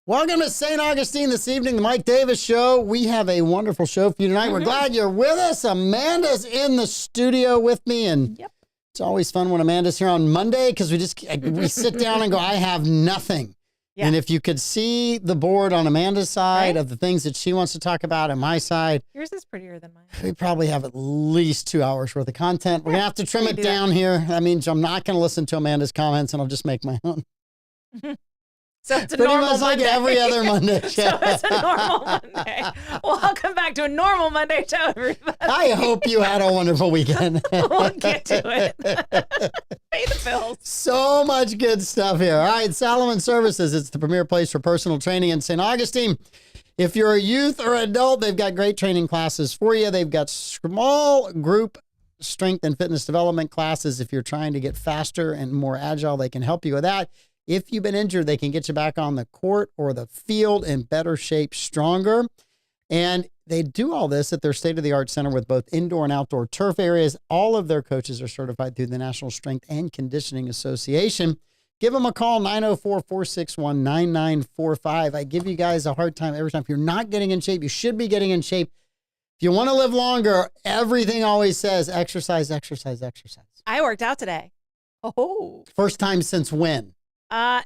Welcome to St. Augustine this evening, the Mike Davis Show. We have a wonderful show for you tonight. We're glad you're with us. Amanda's in the studio with me, and it's always fun when Amanda's here on Monday because we sit down and go, I have nothing. Yeah. And if you could see the board on Amanda's side of the things that she wants to talk about and my side. Yours is prettier than mine. We probably have at least 2 hours worth of content. We're going to have to trim it down here. That means I'm not going to listen to Amanda's comments and I'll just make my own. So it's a pretty normal much Monday. like every other Monday show. So it's a normal Monday. Welcome back to a normal Monday show, everybody. I hope you had a wonderful weekend. We'll get to it. Pay the bills. So much good stuff here. All right, Salomon Services. It's the premier place for personal training in St. Augustine. If you're a youth or adult, they've got great training classes for you. They've got small group strength and fitness development classes. If you're trying to get faster and more agile, they can help you with that. If you've been injured, they can get you back on the court or the field in better shape, stronger. And they do all this at their state-of-the-art center with both indoor and outdoor turf areas. All of their coaches are certified through the National Strength and Conditioning Association. Give them a call, 904-461-9945. I give you guys a hard time every time. If you're not getting in shape, you should be getting in shape. If you want to live longer, everything always says exercise, exercise, exercise. I worked out today. Oh. First time since when?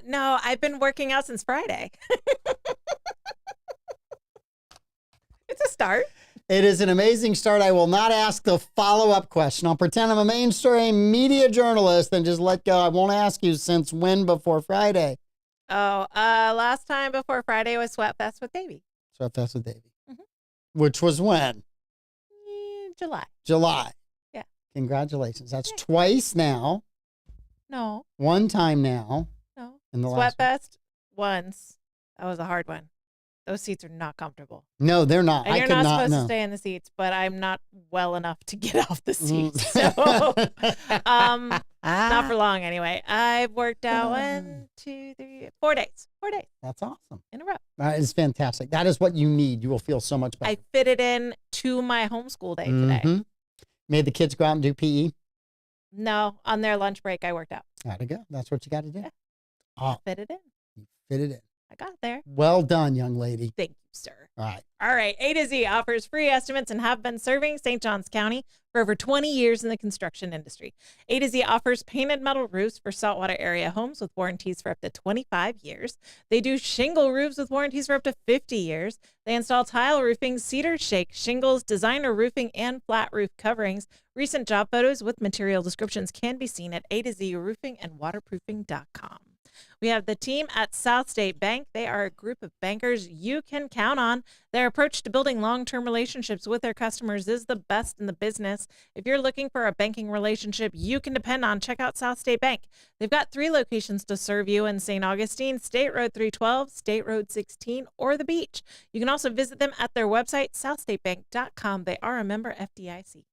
No, I've been working out since Friday. It's a start. It is an amazing start. I will not ask the follow-up question. I'll pretend I'm a mainstream media journalist and just let go. I won't ask you since when before Friday. Oh, last time before Friday was Sweatfest with Davey. Sweatfest with Davey. Which was when? July. July. Yeah. Congratulations. That's twice now. No. One time now. No. In the last Sweatfest once. That was a hard one. Those seats are not comfortable. No, they're not. And you're not supposed to stay in the seats, but I'm not well enough to get off the seats. So, not for long anyway. I've worked out 1, 2, 3, 4 days. 4 days. That's awesome. In a row. That is fantastic. That is what you need. You will feel so much better. I fitted in to my homeschool day today. Made the kids go out and do PE? No, on their lunch break, I worked out. Gotta go. That's what you got to do. Yeah. Oh, Fit it in. you fit it in. I got there. Well done, young lady. Thank you, sir. All right. All right. A to Z offers free estimates and have been serving St. Johns County for over 20 years in the construction industry. A to Z offers painted metal roofs for saltwater area homes with warranties for up to 25 years. They do shingle roofs with warranties for up to 50 years. They install tile roofing, cedar shake, shingles, designer roofing, and flat roof coverings. Recent job photos with material descriptions can be seen at A2Zroofingandwaterproofing.com. We have the team at South State Bank. They are a group of bankers you can count on. Their approach to building long-term relationships with their customers is the best in the business. If you're looking for a banking relationship you can depend on, check out South State Bank. They've got 3 locations to serve you in St. Augustine, State Road 312, State Road 16, or the beach. You can also visit them at their website, southstatebank.com. They are a member FDIC.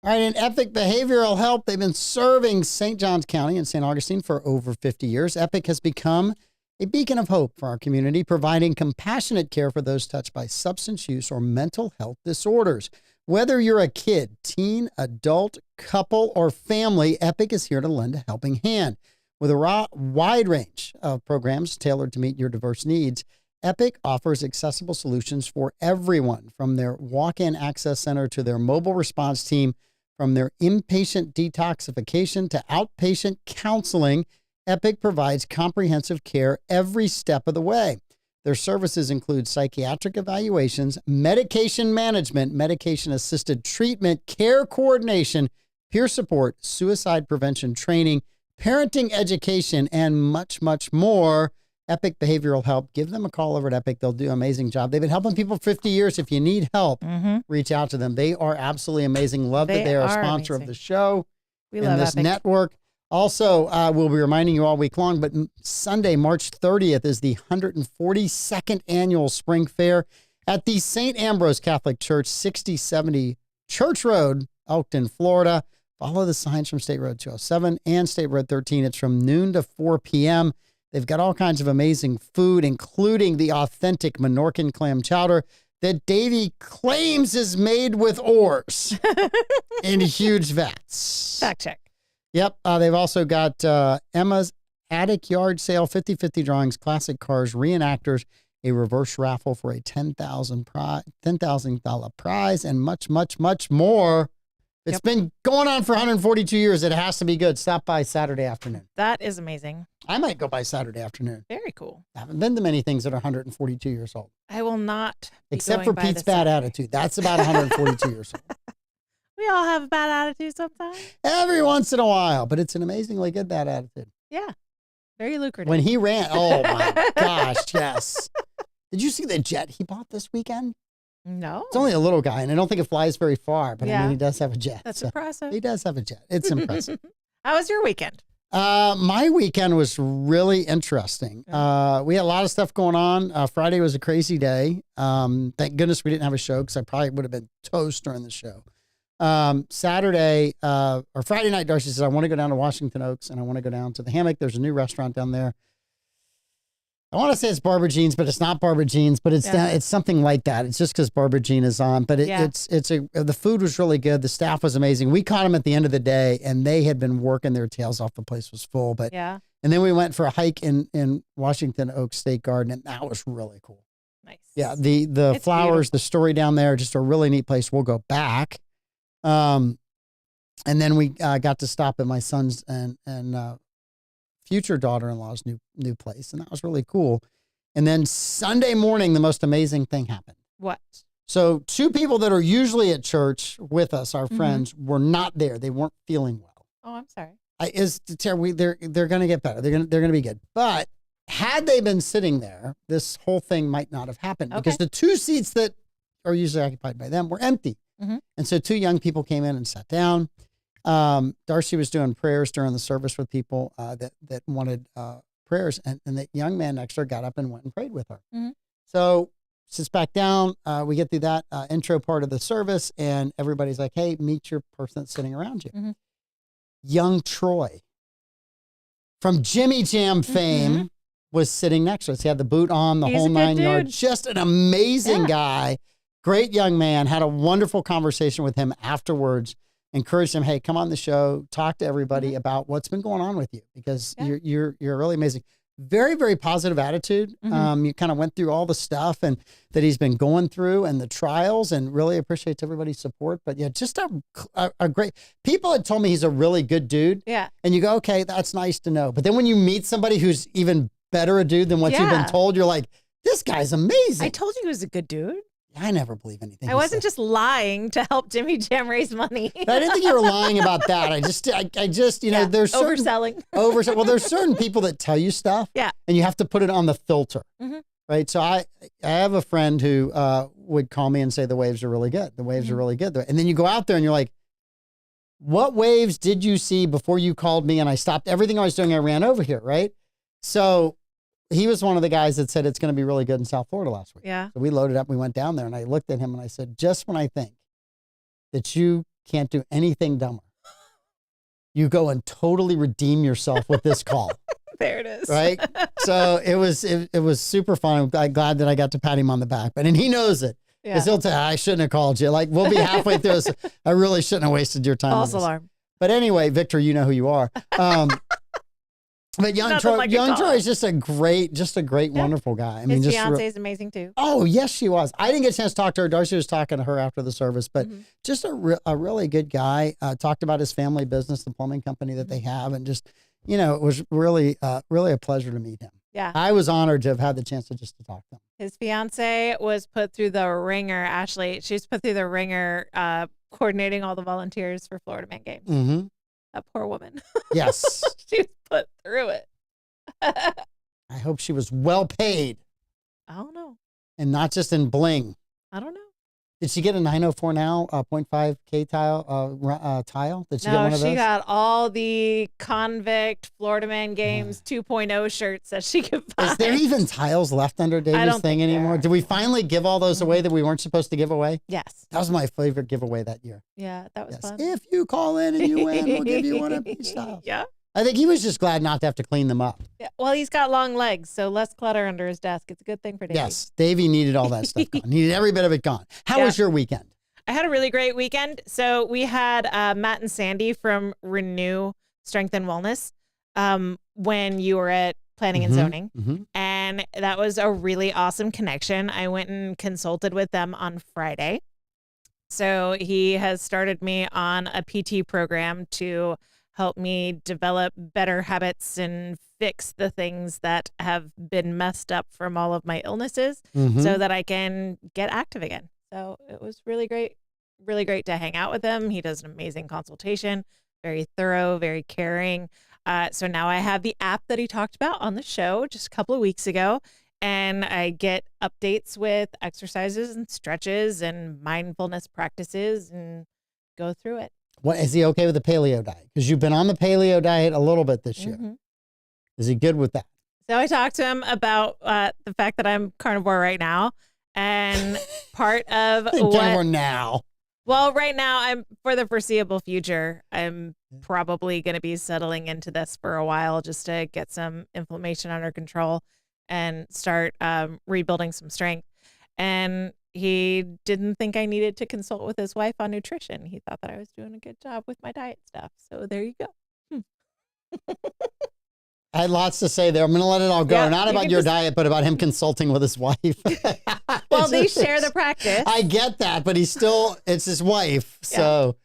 All right, in Epic Behavioral Health, they've been serving St. Johns County and St. Augustine for over 50 years. Epic has become a beacon of hope for our community, providing compassionate care for those touched by substance use or mental health disorders. Whether you're a kid, teen, adult, couple, or family, Epic is here to lend a helping hand. With a wide range of programs tailored to meet your diverse needs, Epic offers accessible solutions for everyone, from their walk-in access center to their mobile response team. From their inpatient detoxification to outpatient counseling, Epic provides comprehensive care every step of the way. Their services include psychiatric evaluations, medication management, medication-assisted treatment, care coordination, peer support, suicide prevention training, parenting education, and much, much more. Epic Behavioral Help. Give them a call over at Epic. They'll do an amazing job. They've been helping people for 50 years. If you need help, reach out to them. They are absolutely amazing. Love that they are a sponsor of the show and this network. Also, we'll be reminding you all week long, but Sunday, March 30th is the 142nd annual Spring Fair at the St. Ambrose Catholic Church, 6070 Church Road, Elkton, Florida. Follow the signs from State Road 207 and State Road 13. It's from noon to 4 p.m. They've got all kinds of amazing food, including the authentic Menorcan clam chowder that Davey claims is made with oars in huge vats. Fact check. Yep. They've also got Emma's attic yard sale, 50/50 drawings, classic cars, reenactors, a reverse raffle for a $10,000 prize, and much, much, much more. It's been going on for 142 years. It has to be good. Stop by Saturday afternoon. That is amazing. I might go by Saturday afternoon. Very cool. I haven't been to many things that are 142 years old. I will not. Except for Pete's bad attitude. That's about 142 years old. We all have a bad attitude sometimes. Every once in a while, but it's an amazingly good bad attitude. Yeah. Very lucrative. When he ran, oh my gosh, yes. Did you see the jet he bought this weekend? No. It's only a little guy, and I don't think it flies very far, but I Yeah. mean, he does have a jet. That's so impressive. He does have a jet. It's impressive. How was your weekend? My weekend was really interesting. We had a lot of stuff going on. Friday was a crazy day. Thank goodness we didn't have a show because I probably would have been toast during the show. Saturday or Friday night, Darcy said, I want to go down to Washington Oaks and I want to go down to the Hammock. There's a new restaurant down there. I want to say it's Barbara Jean's, but it's not Barbara Jean's, but it's it's something like that. It's just because Barbara Jean is on, but the food was really good. The staff was amazing. We caught them at the end of the day and they had been working their tails off. The place was full, but and then we went for a hike in Washington Oaks State Garden, and that was really cool. Nice. Yeah. The flowers, the story down there, just a really neat place. We'll go back. And then we got to stop at my son's and future daughter-in-law's new place, and that was really cool. And then Sunday morning, the most amazing thing happened. What? So 2 people that are usually at church with us, our friends, were not there. They weren't feeling well. Oh, I'm sorry. They're going to get better. They're going to be good. But had they been sitting there, this whole thing might not have happened because the 2 seats that are usually occupied by them were empty. And so 2 young people came in and sat down. Darcy was doing prayers during the service with people that wanted prayers, and the young man next to her got up and went and prayed with her. So sits back down. We get through that intro part of the service, and everybody's like, "Hey, meet your person that's sitting around you." Young Troy from Jimmy Jam fame was sitting next to us. He had the boot on, the whole 9 yards. Just an amazing guy. Great young man. Had a wonderful conversation with him afterwards. Encouraged him, hey, come on the show, talk to everybody about what's been going on with you because you're really amazing. Very, very positive attitude. You kind of went through all the stuff and that he's been going through and the trials, and really appreciates everybody's support. But yeah, just a great. People had told me he's a really good dude. Yeah. And you go, okay, that's nice to know. But then when you meet somebody who's even better a dude than what you've been told, you're like, this guy's amazing. I told you he was a good dude. I never believe anything. I wasn't just lying to help Jimmy Jam raise money. I didn't think you were lying about that. I just, know, there's certain, overselling. Well, there's certain people that tell you stuff. Yeah. And you have to put it on the filter. Right. So I have a friend who would call me and say the waves are really good. The waves are really good. And then you go out there and you're like, what waves did you see before you called me and I stopped everything I was doing? I ran over here. Right. So he was one of the guys that said it's going to be really good in South Florida last week. Yeah. So we loaded up, we went down there, and I looked at him and I said, just when I think that you can't do anything dumber, you go and totally redeem yourself with this call. There it is. Right. So it was super fun. I'm glad that I got to pat him on the back, and he knows it. Because he'll tell, I shouldn't have called you. Like, we'll be halfway through this. I really shouldn't have wasted your time. False alarm. But anyway, Victor, you know who you are. But young Troy is just a great, wonderful guy. I mean, his fiance is amazing too. Oh, yes, she was. I didn't get a chance to talk to her. Darcy was talking to her after the service, but just a really good guy. Talked about his family business, the plumbing company that they have, and just, it was really a pleasure to meet him. Yeah. I was honored to have had the chance to talk to him. His fiance was put through the ringer, Ashley. She was put through the ringer, coordinating all the volunteers for Florida Man games. That poor woman. Yes. She was put through it. I hope she was well paid. I don't know. And not just in bling. I don't know. Did she get a 904 now, 0.5K tile? Did she get one of those? No, she got all the Convict Florida Man Games 2.0 shirts that she could buy. Is there even tiles left under David's thing anymore? Did we finally give all those away that we weren't supposed to give away? Yes. That was my favorite giveaway that year. Yeah, that was fun. If you call in and you win, we'll give you one of these tiles. Yeah. I think he was just glad not to have to clean them up. Yeah. Well, he's got long legs, so less clutter under his desk. It's a good thing for Davey. Yes. Davey needed all that stuff gone. Needed every bit of it gone. How was your weekend? I had a really great weekend. So we had Matt and Sandy from Renew Strength and Wellness. when you were at planning and Mhm, zoning. mhm. And that was a really awesome connection. I went and consulted with them on Friday. So he has started me on a PT program to help me develop better habits and fix the things that have been messed up from all of my illnesses so Mhm. that I can get active again. So it was really great to hang out with him. He does an amazing consultation, very thorough, very caring. So now I have the app that he talked about on the show just a couple of weeks ago, and I get updates with exercises and stretches and mindfulness practices and go through it. What is he okay with the paleo diet? Because you've been on the paleo diet a little bit this year. Mhm. Is he good with that? So I talked to him about the fact that I'm carnivore right now, and part of Carnivore now. well, right now I'm for the foreseeable future, I'm probably going to be settling into this for a while just to get some inflammation under control and start rebuilding some strength. And he didn't think I needed to consult with his wife on nutrition. He thought that I was doing a good job with my diet stuff. So there you go. I had lots to say there. I'm going to let it all go. Yeah, Not you about can your just- diet, but about him consulting with his wife. Well, they share the practice. I get that, but it's his wife. So,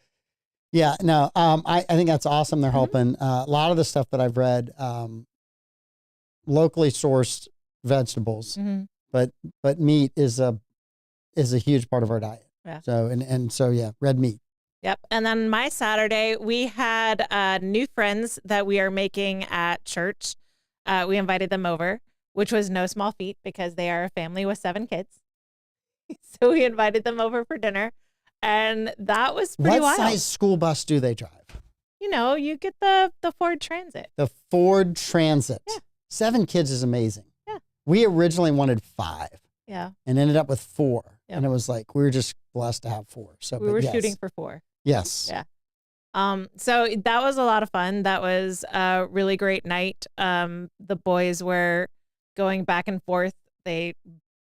yeah, no, I think that's awesome. They're helping. A lot of the stuff that I've read, locally sourced vegetables, Mhm. but meat is a huge part of our diet. Yeah. So, and so, yeah, red meat. Yep. And then my Saturday, we had new friends that we are making at church. We invited them over, which was no small feat because they are a family with 7 kids. So we invited them over for dinner, and that was pretty What wild. size school bus do they drive? You know, you get the Ford Transit. The Ford Transit. Yeah. 7 kids is amazing. Yeah. We originally wanted 5 Yeah. and ended up with 4. Yep. And it was like, we were just blessed to have 4. So We but were yes. shooting for 4. Yes. Yeah. So that was a lot of fun. That was a really great night. The boys were going back and forth. They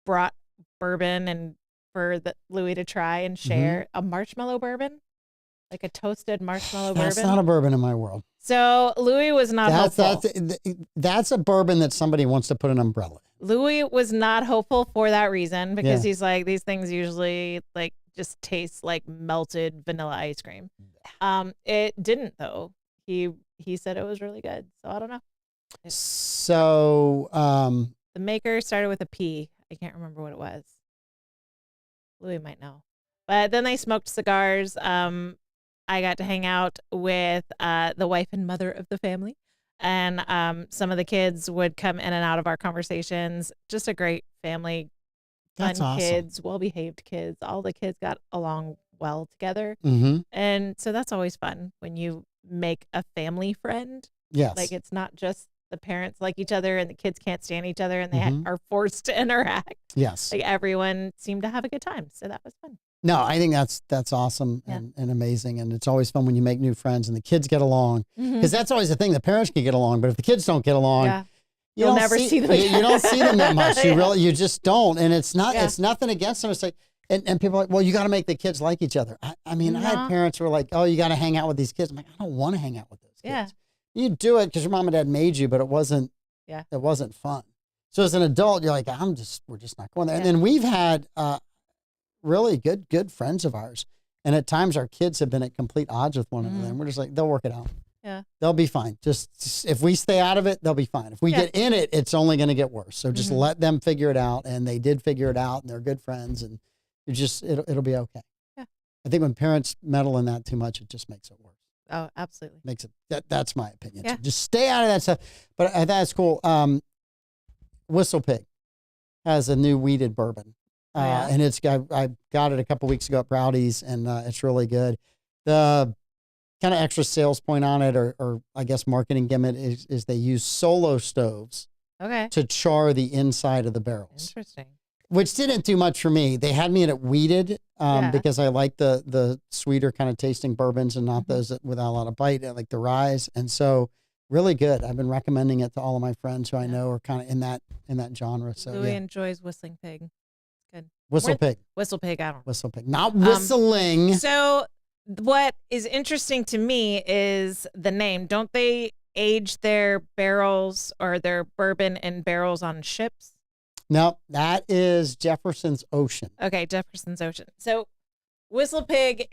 brought bourbon and for Louis to try and share a marshmallow bourbon, like a toasted marshmallow That's bourbon. not a bourbon in my world. So Louis was not hopeful. That's a bourbon that somebody wants to put an umbrella in. Louis was not hopeful for that reason because Yeah. he's like, these things usually like just taste like melted vanilla ice cream. It didn't though. He said it was really good. So I don't know. So, The maker started with a P. I can't remember what it was. Louis might know. But then they smoked cigars. I got to hang out with the wife and mother of the family. And some of the kids would come in and out of our conversations. Just a great family, fun that's awesome. kids, well-behaved kids. All the kids got along well together. Mm-hmm. And so that's always fun when you make a family friend. Yes. Like it's not just the parents like each other and the kids can't stand each other and they Mhm. are forced to interact. yes. Like everyone seemed to have a good time. So that was fun. No, I think that's awesome Yeah. and amazing. And it's always fun when you make new friends and the kids get along. Mhm. Because that's always the thing. The parents can get along, but if the kids don't get along, Yeah. you You'll don't never see them You don't see them that much. Yeah. You just don't. And it's not. Yeah. It's nothing against them. It's like, and people are like, well, you got to make the kids like each other. I mean, I No. had parents who were like, oh, you got to hang out with these kids. I'm like, I don't want to hang out with those kids. Yeah. You do it because your mom and dad made you, but it wasn't. Yeah. It wasn't fun. So as an adult, you're like, we're just not going there. And Yeah. then we've had really good friends of ours. And at times our kids have been at complete odds with one another. Mhm. And we're just like, they'll work it out. Yeah. They'll be fine. Just if we stay out of it, they'll be fine. If we Yeah. get in it, it's only going to get worse. So just Mhm. let them figure it out. And they did figure it out and they're good friends and it'll be okay. Yeah. I think when parents meddle in that too much, it just makes it worse. Oh, absolutely. Makes it, that's my opinion. Yeah. So just stay out of that stuff. But that's cool. Whistle Pig has a new weeded bourbon. Oh, yeah? And I got it a couple weeks ago at Proudy's and it's really good. The kind of extra sales point on it or I guess marketing gimmick is they use Solo stoves Okay. to char the inside of the barrels, Interesting. which didn't do much for me. They had me at it weeded Yeah. because I like the sweeter kind of tasting bourbons and not Mhm. those without a lot of bite, like the rye. And so really good. I've been recommending it to all of my friends who I Yeah. know are kind of in that genre. So Louis yeah. enjoys Whistling Pig. Whistle We're- Pig, Whistle Pig, I don't Whistle Pig, not whistling. So what is interesting to me is the name. Don't they age their barrels or their bourbon in barrels on ships? No, that is Jefferson's Ocean. Okay, Jefferson's Ocean. So Whistle Pig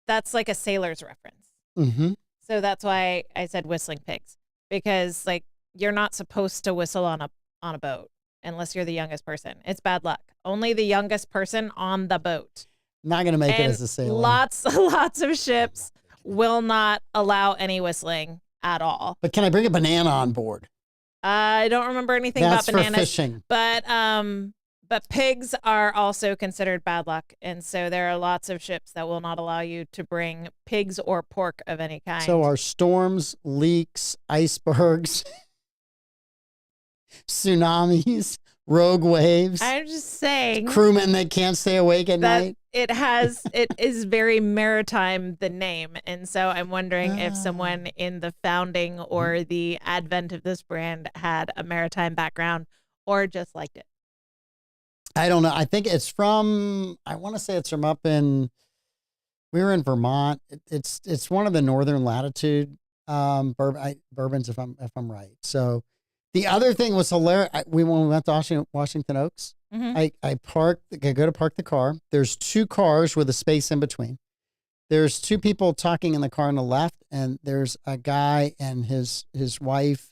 that's like a sailor's reference. Mm-hmm. So that's why I said whistling pigs, because like you're not supposed to whistle on a boat unless you're the youngest person. It's bad luck. Only the youngest person on the boat. Not going to make it as a sailor. Lots of ships will not allow any whistling at all. But can I bring a banana on board? I don't remember anything That's about bananas. for fishing. But pigs are also considered bad luck, and so there are lots of ships that will not allow you to bring pigs or pork of any kind. So are storms, leaks, icebergs, tsunamis, rogue waves, I'm just saying crewmen that can't stay awake at that night? it is very maritime, the name, and so I'm wondering if someone in the founding or the advent of this brand had a maritime background or just liked it. I don't know. I think it's from, I want to say it's from up in, we were in Vermont. It's one of the northern latitude bourbons, if I'm right. So the other thing was hilarious. When we went to Washington Oaks, I go to park the car. There's two cars with a space in between. There's two people talking in the car on the left, and there's a guy and his wife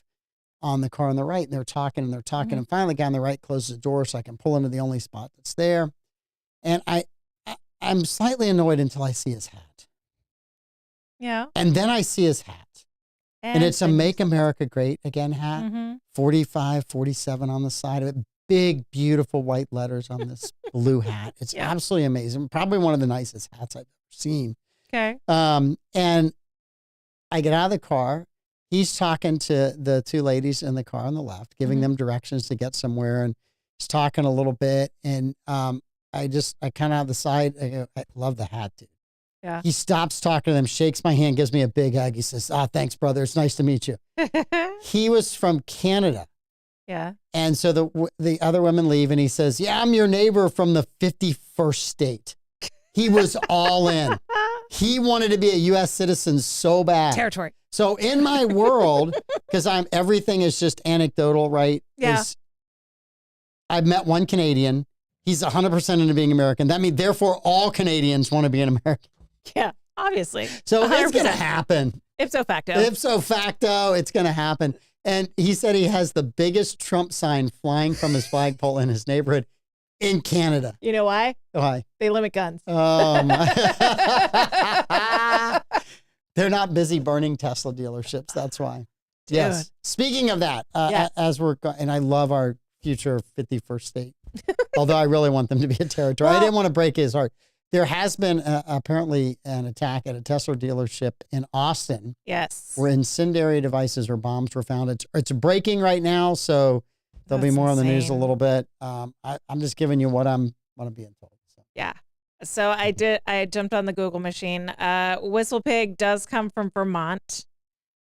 on the car on the right, and they're talking. And finally the guy on the right closes the door so I can pull into the only spot that's there. And I'm slightly annoyed until I see his hat. Yeah. And then I see his hat. And it's a Make America Great Again hat. 45, 47 on the side of it. Big, beautiful white letters on this blue hat. It's absolutely amazing. Probably one of the nicest hats I've ever seen. Okay. And I get out of the car. He's talking to the two ladies in the car on the left, giving them directions to get somewhere. And he's talking a little bit. And I kind of have the side. I go, I love the hat, dude. Yeah. He stops talking to them, shakes my hand, gives me a big hug. He says, thanks, brother. It's nice to meet you. He was from Canada. Yeah. And so the other women leave, and he says, yeah, I'm your neighbor from the 51st state. He was all in. He wanted to be a U.S. citizen so bad. Territory. So in my world, because everything is just anecdotal, right? Yeah. I've met one Canadian. He's 100% into being American. That means, therefore, all Canadians want to be an American. Yeah, obviously. So 100%. It's going to happen. Ipso facto. Ipso facto, it's going to happen. And he said he has the biggest Trump sign flying from his flagpole in his neighborhood in Canada. You know why? Why? They limit guns. Oh, my. They're not busy burning Tesla dealerships. That's why. Dude. Yes. Speaking of that, as and I love our future 51st state, although I really want them to be a territory. I didn't want to break his heart. There has been apparently an attack at a Tesla dealership in Austin. Yes. Where incendiary devices or bombs were found. It's breaking right now, so there'll be more on the news a little bit. I'm just giving you what I'm being told. So. Yeah. So I jumped on the Google machine. Whistle Pig does come from Vermont.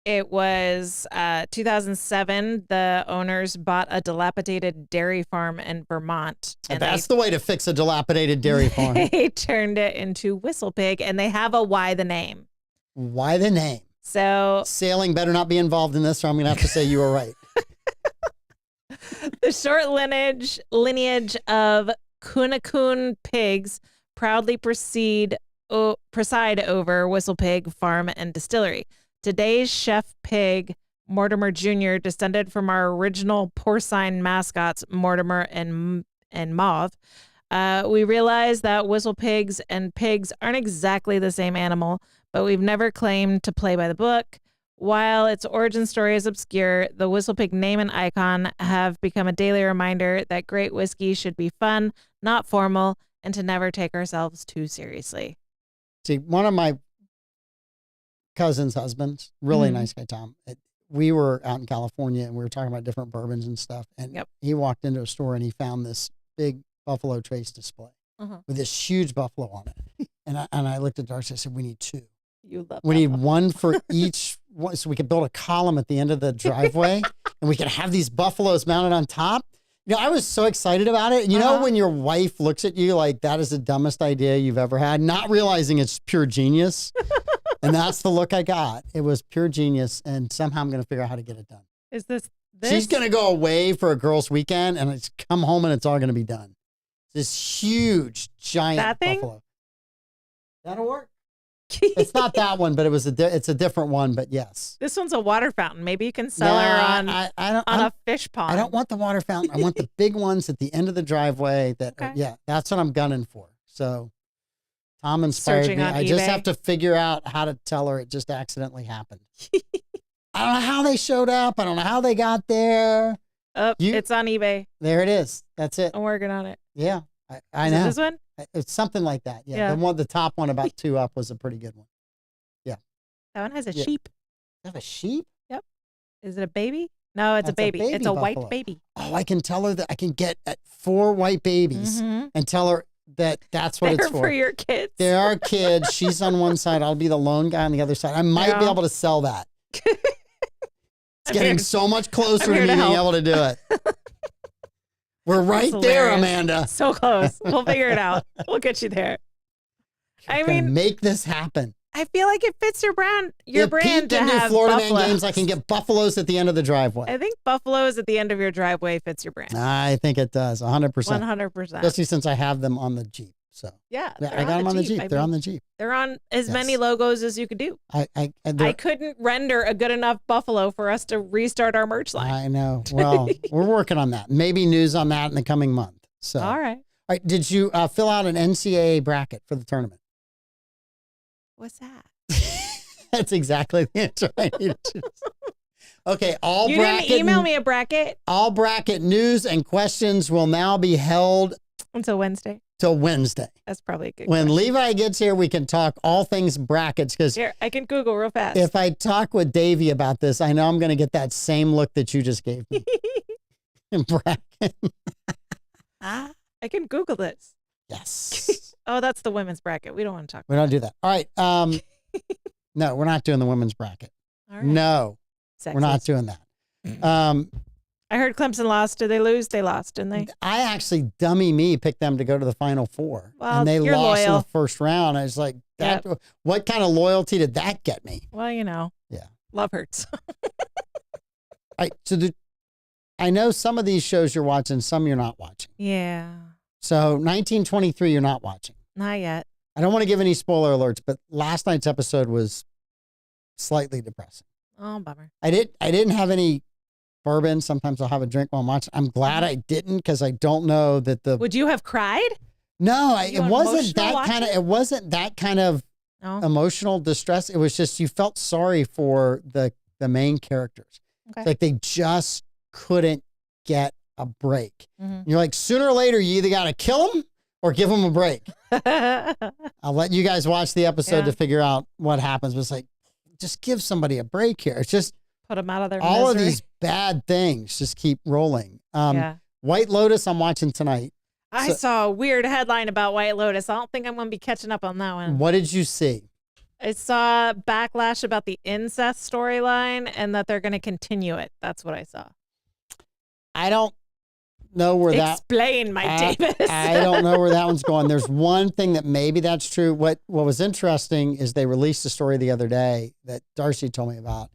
It was 2007. The owners bought a dilapidated dairy farm in Vermont. And that's the way to fix a dilapidated dairy farm. They turned it into Whistle Pig, and they have a why the name. Why the name? So sailing better not be involved in this, or I'm going to have to say you were right. The short lineage of Kunakun pigs proudly preside over Whistle Pig Farm and Distillery. Today's chef pig, Mortimer Jr., descended from our original porcine mascots, Mortimer and Mauve. We realize that whistle pigs and pigs aren't exactly the same animal, but we've never claimed to play by the book. While its origin story is obscure, the Whistle Pig name and icon have become a daily reminder that great whiskey should be fun, not formal, and to never take ourselves too seriously. See, one of my cousin's husbands, really nice guy, Tom. We were out in California and we were talking about different bourbons and stuff. And he walked into a store and he found this big Buffalo Trace display with this huge buffalo on it. And I looked at Darcy. I said, "We need two. We need one for each one, so we could build a column at the end of the driveway, and we could have these buffaloes mounted on top." You know, I was so excited about it. And you know, when your wife looks at you like that is the dumbest idea you've ever had, not realizing it's pure genius. And that's the look I got. It was pure genius. And somehow I'm going to figure out how to get it done. Is this? She's going to go away for a girls' weekend and it's come home and it's all going to be done. This huge, giant That thing? buffalo. That'll work. It's not that one, but it's a different one. But yes, This one's a water fountain. Maybe you can sell her on a fish pond. I don't want the water fountain. I want the big ones at the end of the driveway. Okay. Yeah, that's what I'm gunning for. So Tom inspired Searching me. on I just eBay. have to figure out how to tell her it just accidentally happened. I don't know how they showed up. I don't know how they got there. Oh, You- it's on eBay. There it is. That's it. I'm working on it. Yeah, I Is it know. this one? It's something like that. Yeah. Yeah, the top one about 2 up was a pretty good one. That one has a Yeah. sheep. You have a sheep? Is it a baby? No, it's That's a baby. It's a white buffalo. baby. Oh, I can tell her that I can get 4 white babies Mhm. and tell her that that's what They're it's for your kids. They are kids. She's on one side. I'll be the lone guy on the other side. I might be Yeah. able to sell that. It's I'm getting here- so much closer I'm to here me to being help. able to do it. We're right That's there, hilarious. Amanda. So close. We'll figure it out. We'll get you there. I Gonna mean, make this happen. I feel like it fits your brand. Your If brand Pete to can do have Florida buffaloes. Man games, I can get buffaloes at the end of the driveway. I think buffaloes at the end of your driveway fits your brand. I think it does, 100%. 100%. Especially since I have them on the Jeep. So Yeah, yeah, they're I got them on the Jeep. I They're mean, on the Jeep. They're on as many Yes. logos as you could do. I I couldn't render a good enough buffalo for us to restart our merch line. I know. Well, we're working on that. Maybe news on that in the coming month. So, All right. all right. Did you fill out an NCAA bracket for the tournament? What's that? That's exactly the answer I needed. Okay, You didn't email me a bracket all bracket news and questions will now be held until Wednesday. till Wednesday. That's probably a good When question. Levi gets here, we can talk all things brackets because Here, I can Google real fast. if I talk with Davey about this, I know I'm going to get that same look that you just gave me. Bracket. I can Google this. Yes. Oh, that's the women's bracket. We don't want to talk. We don't do that. All right. No, we're not doing the women's bracket. All right. No, we're not Sexist. doing that. I heard Clemson lost. Did they lose? They lost, didn't they? I actually, dummy me, picked them to go to the Final Four. Well, and they you're lost in loyal. the first round. I was like, that. What kind of loyalty did that get me? Well, you know. Yeah. Love hurts. All right. So I know some of these shows you're watching, some you're not watching. Yeah. So 1923, you're not watching. Not yet. I don't want to give any spoiler alerts, but last night's episode was slightly depressing. Oh, bummer. I didn't have any bourbon. Sometimes I'll have a drink while I'm watching. I'm glad I didn't because I don't know that the Would you have cried? no, You it wasn't emotional that kind of watching? it wasn't that kind of No. emotional distress. It was just you felt sorry for the main characters. Okay. Like they just couldn't get a break. Mhm. You're like sooner or later you either got to kill them or give them a break. I'll let you guys watch the episode Yeah. to figure out what happens. But it's like just give somebody a break here. It's just Put them out of their all of misery. these bad things just keep rolling. Yeah. White Lotus, I'm watching tonight. I saw a weird headline about White Lotus. I don't think I'm going to be catching up on that one. What did you see? I saw backlash about the incest storyline and that they're going to continue it. That's what I saw. I don't know where that. Explain, Mike Davis. I don't know where that one's going. There's one thing that maybe that's true. What was interesting is they released a story the other day that Darcy told me about.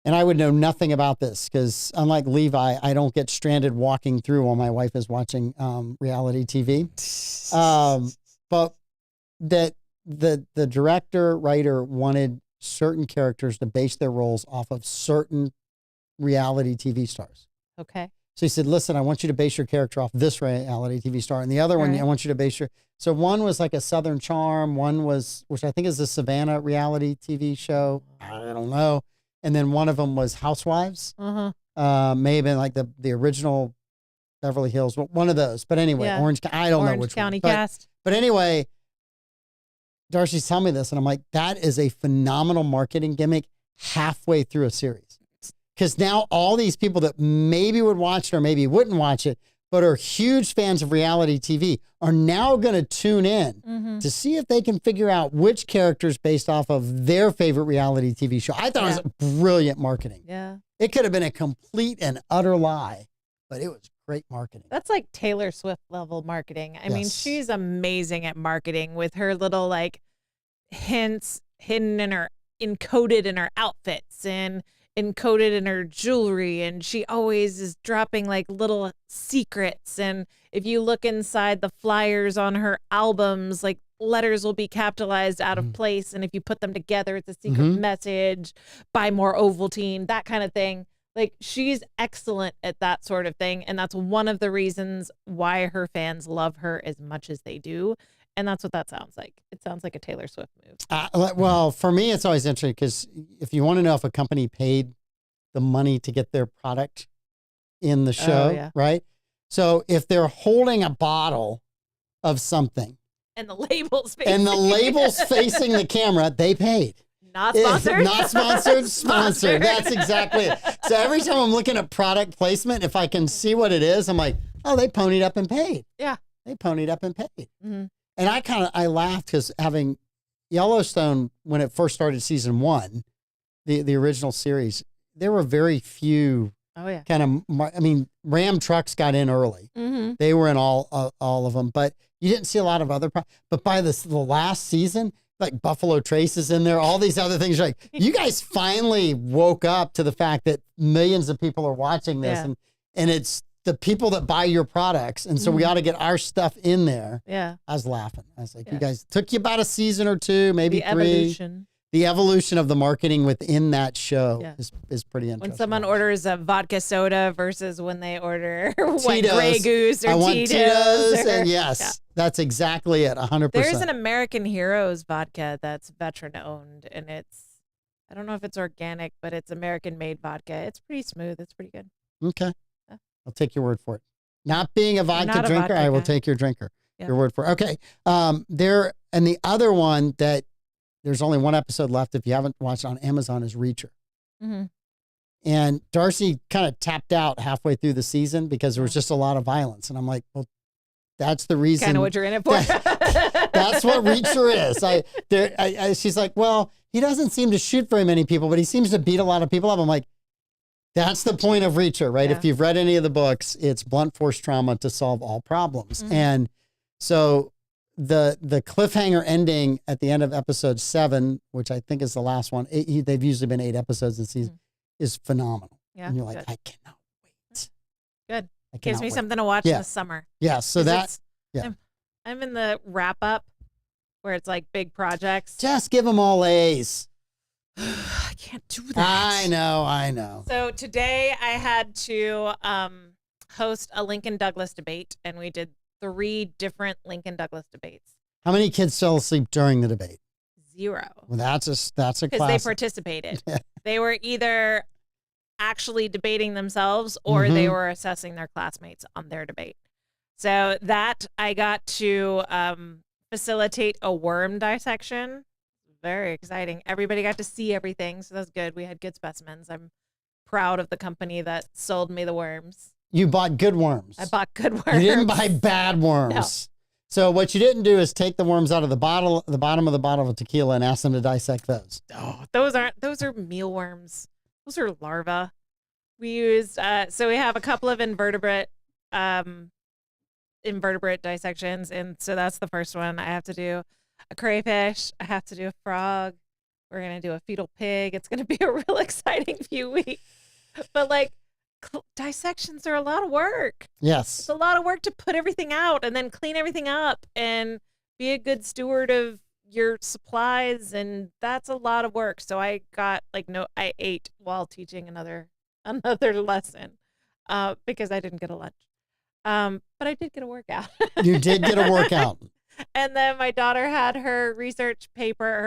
And I would know nothing about this because unlike Levi, I don't get stranded walking through while my wife is watching reality TV. But that the director, writer wanted certain characters to base their roles off of certain reality TV stars. Okay. So he said, listen, I want you to base your character off this reality TV star. And the other one, Right. I want you to base your. So one was like a Southern Charm. One was, which I think is the Savannah reality TV show. I don't know. And then one of them was Housewives. Uh-huh. May have been like the original Beverly Hills, one of those. But anyway, Yeah. Orange, I don't know Orange which County one. cast. But anyway, Darcy's telling me this, and I'm like, that is a phenomenal marketing gimmick halfway through a series. Because now all these people that maybe would watch it or maybe wouldn't watch it, but are huge fans of reality TV, are now going to tune in Mm-hmm. to see if they can figure out which characters based off of their favorite reality TV show. I thought it was brilliant marketing. Yeah. It could have been a complete and utter lie, but it was great marketing. That's like Taylor Swift level marketing. I mean, Yes. she's amazing at marketing with her little like hints hidden in her, encoded in her outfits and encoded in her jewelry, and she always is dropping like little secrets. And if you look inside the flyers on her albums, like letters will be capitalized out of place, and if you put them together, it's a secret message. Buy more Ovaltine, that kind of thing. Like, she's excellent at that sort of thing, and that's one of the reasons why her fans love her as much as they do. And that's what that sounds like. It sounds like a Taylor Swift move. Well, for me, it's always interesting because if you want to know if a company paid the money to get their product in the show, right? So if they're holding a bottle of something and the label's facing the camera, they paid. Not sponsored. Not sponsored, sponsored. That's exactly it. So every time I'm looking at product placement, if I can see what it is, I'm like, oh, they ponied up and paid. Yeah. They ponied up and paid. And I laughed because having Yellowstone, when it first started season 1, the original series, there were very few Ram trucks got in early. They were in all of them, but you didn't see a lot of other. But by the last season, like Buffalo Trace is in there, all these other things. Like, you guys finally woke up to the fact that millions of people are watching this, and it's the people that buy your products. And so we got to get our stuff in there. Yeah. I was laughing. I was like, you guys, took you about a season or 2, maybe 3. Evolution. The evolution of the marketing within that show is pretty interesting. When someone orders a vodka soda versus when they order Grey Goose or Tito's. And yes, that's exactly it, 100%. There's an American Heroes vodka that's veteran owned, and I don't know if it's organic, but it's American made vodka. It's pretty smooth. It's pretty good. Okay. I'll take your word for it. Not being a vodka drinker, I will take your word for it. Okay. And the other one that there's only one episode left, if you haven't watched it on Amazon, is Reacher. And Darcy kind of tapped out halfway through the season because there was just a lot of violence. And I'm like, well, that's the reason. Kind of what you're in it for. That's what Reacher is. She's like, well, he doesn't seem to shoot very many people, but he seems to beat a lot of people up. I'm like, that's the point of Reacher, right? If you've read any of the books, it's blunt force trauma to solve all problems. And so the cliffhanger ending at the end of episode 7, which I think is the last one, they've usually been 8 episodes in season, is phenomenal. Yeah, and you're like, I cannot wait. Good. Gives me something to watch this summer. Yeah, so I'm in the wrap up where it's like big projects. Just give them all A's. I can't do that. I know. So today I had to host a Lincoln Douglas debate, and we did 3 different Lincoln Douglas debates. How many kids fell asleep during the debate? 0. Well, that's a because they participated. They were either actually debating themselves or they were assessing their classmates on their debate. So that I got to facilitate a worm dissection. Very exciting. Everybody got to see everything, so that's good. We had good specimens. I'm proud of the company that sold me the worms. You bought good worms. I bought good worms. You didn't buy bad worms. No. So what you didn't do is take the worms out of the bottom of the bottle of tequila and ask them to dissect those. Oh, those are mealworms. Those are larvae. We used so we have a couple of invertebrate dissections, and so that's the first one. I have to do a crayfish. I have to do a frog. We're gonna do a fetal pig. It's gonna be a real exciting few weeks. But like, dissections are a lot of work. Yes, it's a lot of work to put everything out and then clean everything up and be a good steward of your supplies, and that's a lot of work. So I ate while teaching another lesson because I didn't get a lunch. But I did get a workout. You did get a workout. And then my daughter had her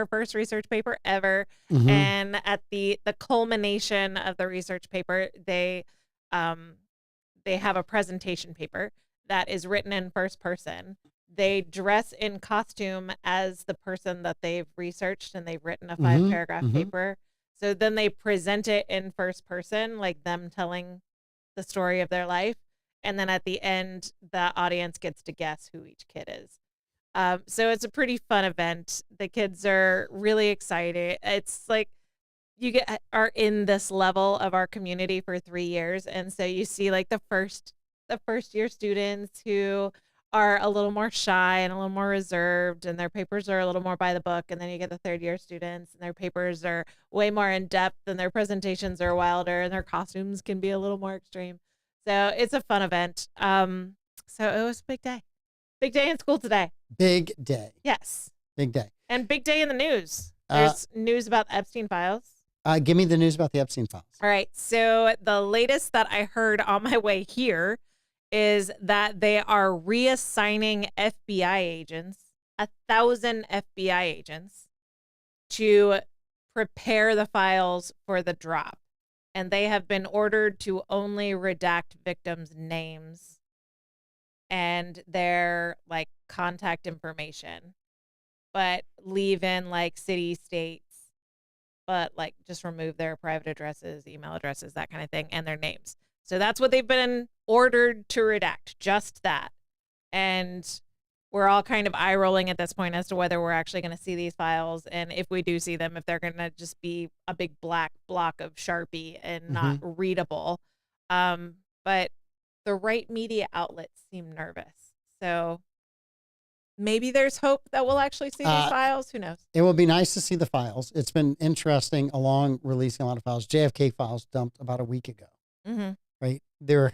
first research paper ever. And at the culmination of the research paper, they have a presentation paper that is written in first person. They dress in costume as the person that they've researched, and they've written a 5-paragraph paper. So then they present it in first person, like them telling the story of their life. And then at the end, the audience gets to guess who each kid is. So it's a pretty fun event. The kids are really excited. It's like are in this level of our community for 3 years. And so you see like the first year students who are a little more shy and a little more reserved, and their papers are a little more by the book. And then you get the third year students, and their papers are way more in depth, and their presentations are wilder, and their costumes can be a little more extreme. So it's a fun event. So it was a big day in school today. Big day. Yes, Big day. and big day in the news. There's news about Epstein files. Give me the news about the Epstein files. All right. So the latest that I heard on my way here is that they are reassigning FBI agents, 1,000 FBI agents, to prepare the files for the drop. And they have been ordered to only redact victims' names and their like contact information, but leave in like city, states, but like just remove their private addresses, email addresses, that kind of thing, and their names. So that's what they've been ordered to redact, just that. And we're all kind of eye rolling at this point as to whether we're actually going to see these files. And if we do see them, if they're going to just be a big black block of Sharpie and not readable. But the right media outlets seem nervous. So maybe there's hope that we'll actually see these files. Who knows? It will be nice to see the files. It's been interesting along releasing a lot of files. JFK files dumped about a week ago. Right? There are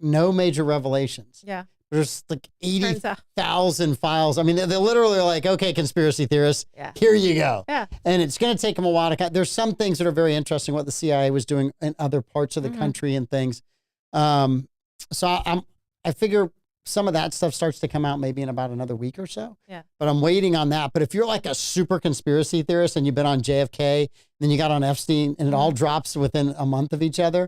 no major revelations. Yeah. There's like 80,000 files. I mean, they're literally like, okay, conspiracy theorists, here you go. Yeah. And it's going to take them a while to there's some things that are very interesting, what the CIA was doing in other parts of the country and things. So I figure some of that stuff starts to come out maybe in about another week or so. Yeah. But I'm waiting on that. But if you're like a super conspiracy theorist and you've been on JFK, then you got on Epstein, and it all drops within a month of each other,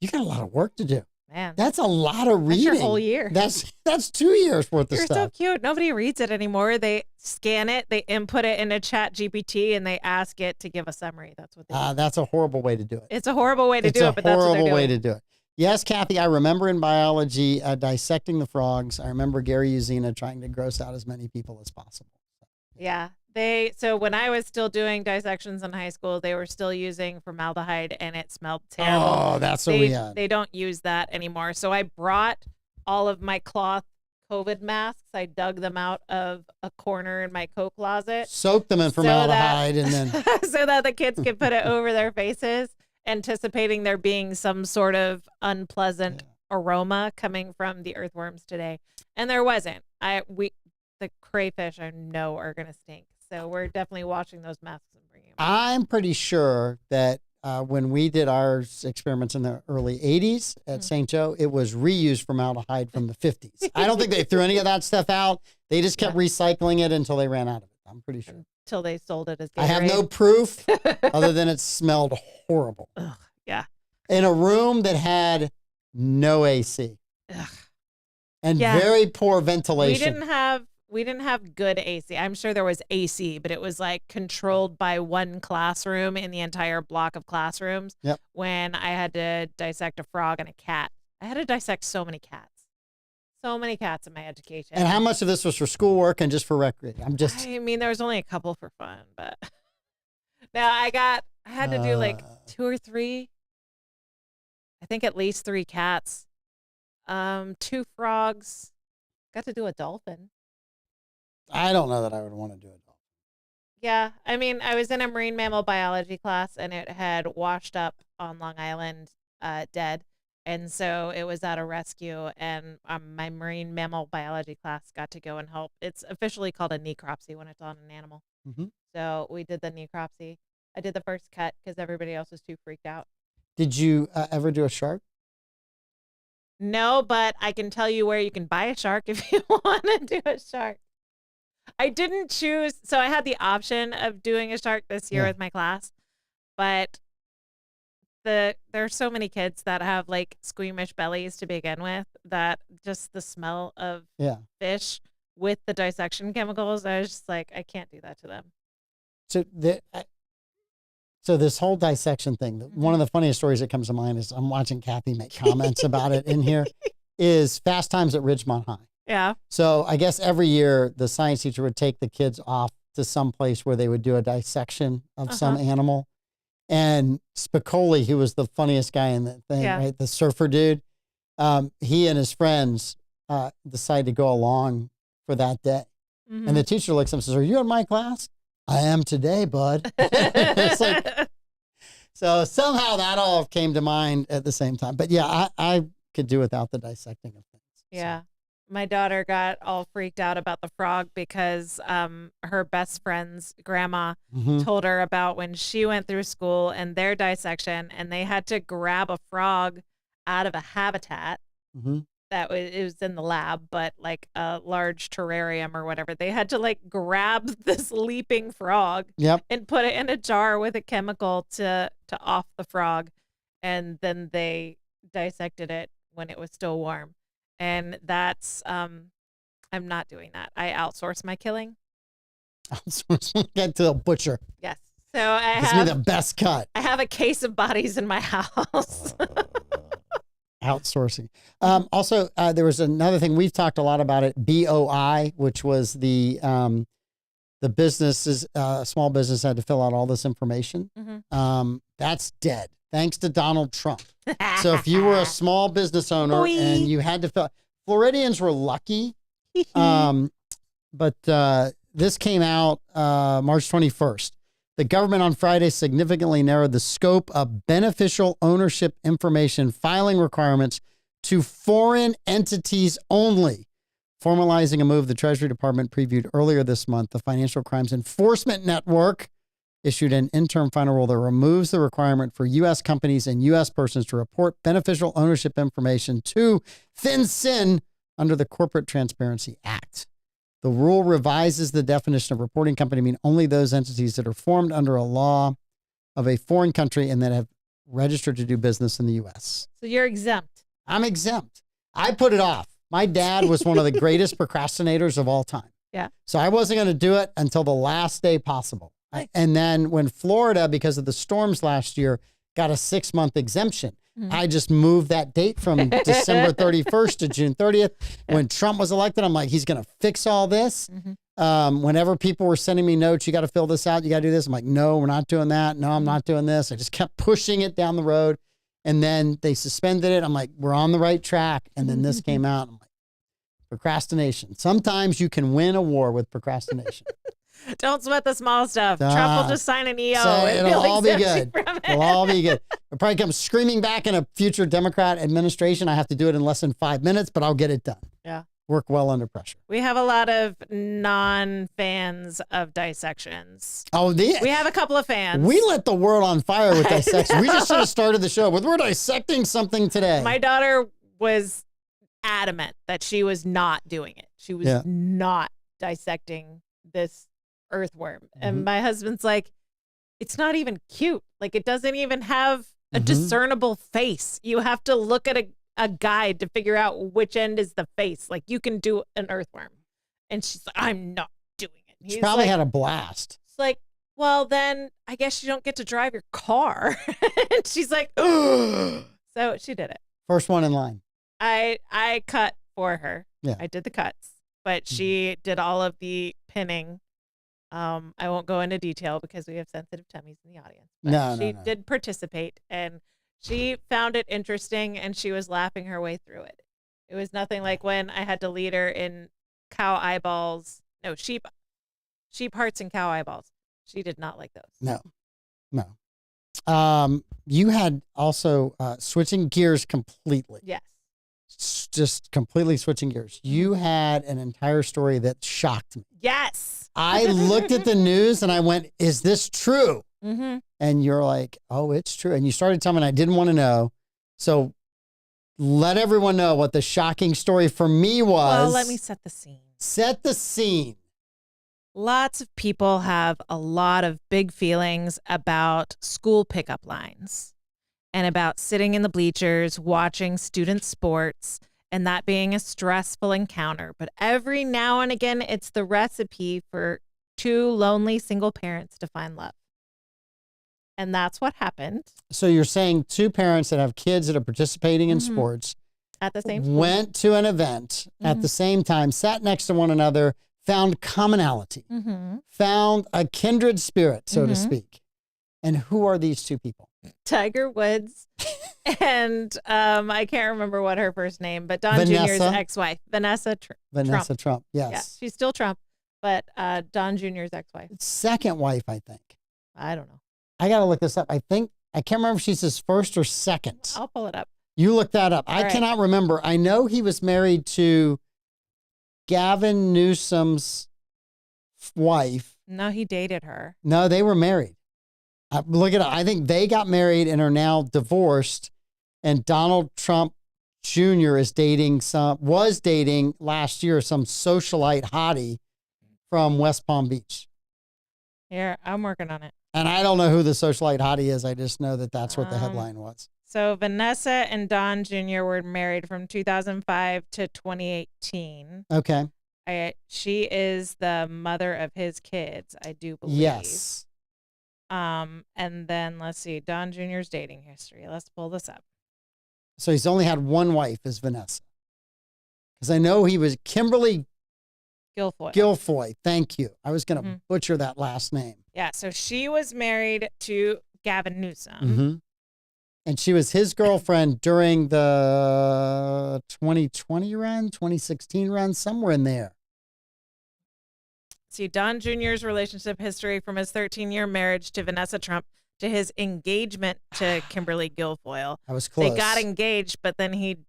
you got a lot of work to do. Man, that's a lot of reading. That's your whole year. That's 2 years worth of You're stuff. so cute. Nobody reads it anymore. They scan it, they input it into Chat GPT, and they ask it to give a summary. That's what they do. That's a horrible way to do it. It's a horrible way to do it, but that's what they're doing. It's a horrible way to do it. Yes, Kathy, I remember in biology dissecting the frogs. I remember Gary Uzina trying to gross out as many people as possible. Yeah. So when I was still doing dissections in high school, they were still using formaldehyde, and it smelled terrible. Oh, that's what we had. They don't use that anymore. So I brought all of my cloth COVID masks. I dug them out of a corner in my coat closet. Soaked them in formaldehyde and then so that the kids could put it over their faces, anticipating there being some sort of unpleasant aroma coming from the earthworms today. And there wasn't. The crayfish I know are going to stink. So we're definitely washing those masks and bringing them back. I'm pretty sure that when we did our experiments in the early 80s at St. Joe, it was reused formaldehyde from the 50s. I don't think they threw any of that stuff out. They just kept recycling it until they ran out of it. I'm pretty sure. Until they sold it as Gatorade. I have no proof other than it smelled horrible. Ugh, yeah. In a room that had no AC. Ugh. And very poor ventilation. We didn't have good AC. I'm sure there was AC, but it was like controlled by one classroom in the entire block of classrooms. Yep. When I had to dissect a frog and a cat. I had to dissect so many cats. So many cats in my education. And how much of this was for schoolwork and just for recreation? I mean, there was only a couple for fun, but now I had to do like 2 or 3. I think at least 3 cats. 2 frogs. Got to do a dolphin. I don't know that I would want to do it. Yeah. I mean, I was in a marine mammal biology class, and it had washed up on Long Island dead. And so it was at a rescue, and my marine mammal biology class got to go and help. It's officially called a necropsy when it's on an animal. So we did the necropsy. I did the first cut because everybody else was too freaked out. Did you ever do a shark? No, but I can tell you where you can buy a shark if you want to do a shark. I didn't choose. So I had the option of doing a shark this year with my class, but there are so many kids that have like squeamish bellies to begin with that just the smell of fish with the dissection chemicals, I was just like, I can't do that to them. So this whole dissection thing, one of the funniest stories that comes to mind is I'm watching Kathy make comments about it in here, is Fast Times at Ridgemont High. Yeah. So I guess every year the science teacher would take the kids off to some place where they would do a dissection of some animal. And Spicoli, who was the funniest guy in the thing, right? The surfer dude, he and his friends decide to go along for that day. Mhm. And the teacher looks at him and says, "Are you in my class?" "I am today, bud." It's like, so somehow that all came to mind at the same time. But yeah, I could do without the dissecting of things. So, Yeah. My daughter got all freaked out about the frog because her best friend's grandma mhm. told her about when she went through school and their dissection, and they had to grab a frog out of a habitat Mhm. that it was in the lab, but like a large terrarium or whatever. They had to like grab this leaping frog Yep. and put it in a jar with a chemical to off the frog, and then they dissected it when it was still warm. And that's I'm not doing that. I outsource my killing. Get to the butcher. Yes. So I Gives me the best cut. have a case of bodies in my house. Outsourcing. Also, there was another thing we've talked a lot about it. BOI, which was the businesses, small business had to fill out all this information. Mhm. That's dead, thanks to Donald Trump. So if you were a small business owner Boy. and you had to fill, Floridians were lucky. But this came out March 21st. The government on Friday significantly narrowed the scope of beneficial ownership information filing requirements to foreign entities only, formalizing a move the Treasury Department previewed earlier this month. The Financial Crimes Enforcement Network issued an interim final rule that removes the requirement for U.S. companies and U.S. persons to report beneficial ownership information to FinCEN under the Corporate Transparency Act. The rule revises the definition of reporting company to mean only those entities that are formed under a law of a foreign country and that have registered to do business in the U.S. So you're exempt. I'm exempt. I put it off. My dad was one of the greatest procrastinators of all time. Yeah. So I wasn't going to do it until the last day possible. And then when Florida, because of the storms last year, got a 6-month exemption, I just moved that date from December 31st to June 30th. When Trump was elected, I'm like, he's going to fix all this. Whenever people were sending me notes, you got to fill this out, you got to do this. I'm like, no, we're not doing that. No, I'm not doing this. I just kept pushing it down the road. And then they suspended it. I'm like, we're on the right track. And then this came out. I'm like, procrastination. Sometimes you can win a war with procrastination. Don't sweat the small stuff. Trump will just sign an EO. So and it'll he'll all be exempt you good. from it. It'll all be good. It'll probably come screaming back in a future Democrat administration. I have to do it in less than 5 minutes, but I'll get it done. Yeah. Work well under pressure. We have a lot of non-fans of dissections. Oh, We have a couple of fans. we lit the world on fire with dissection. We just should have started the show with, we're dissecting something today. My daughter was adamant that she was not doing it. She was not dissecting this earthworm. And my husband's like, it's not even cute. Like, it doesn't even have a discernible face. You have to look at a guide to figure out which end is the face. Like, you can do an earthworm. And she's like, I'm not doing it. She probably had a blast. It's like, well, then I guess you don't get to drive your car. And she's like, ugh. So she did it. First one in line. I cut for her. Yeah. I did the cuts, but she did all of the pinning. I won't go into detail because we have sensitive tummies in the audience. But she did participate, and she found it interesting, and she was laughing her way through it. It was nothing like when I had to lead her in sheep hearts and cow eyeballs. She did not like those. No. You had also switching gears completely. Yes. Just completely switching gears. You had an entire story that shocked me. Yes. I looked at the news and I went, is this true? Mm-hmm. And you're like, oh, it's true. And you started telling me, I didn't want to know. So let everyone know what the shocking story for me was. Well, let me set the scene. Set the scene. Lots of people have a lot of big feelings about school pickup lines and about sitting in the bleachers watching student sports and that being a stressful encounter. But every now and again, it's the recipe for two lonely single parents to find love. And that's what happened. So you're saying two parents that have kids that are participating in sports at the same school. Went to an event at the same time, sat next to one another, found commonality, found a kindred spirit, so to speak. And who are these two people? Tiger Woods And I can't remember what her first name, but Don Jr.'s Vanessa. ex-wife, Vanessa Vanessa Trump. Yeah, Yes. she's still Trump, but Don Jr.'s ex-wife. Second wife, I think. I don't know. I got to look this up. I can't remember if she's his first or second. I'll pull it up. You look that up. I right. cannot remember. I know he was married to Gavin Newsom's wife. No, he dated her. No, they were married. Look it up. I think they got married and are now divorced. And Donald Trump Jr. was dating last year some socialite hottie from West Palm Beach. Here, I'm working on it. And I don't know who the socialite hottie is. I just know that that's what the headline was. So Vanessa and Don Jr. were married from 2005 to 2018. Okay. She is the mother of his kids, I do believe. Yes. And then let's see, Don Jr.'s dating history. Let's pull this up. So he's only had one wife, is Vanessa. Because I know he was Kimberly Guilfoyle. Thank you. I was going to butcher that last name. Yeah. So she was married to Gavin Newsom. Mm-hmm. And she was his girlfriend during the 2020 run, 2016 run, somewhere in there. See, Don Jr.'s relationship history from his 13-year marriage to Vanessa Trump to his engagement to Kimberly Guilfoyle. I was close. They got engaged, but then he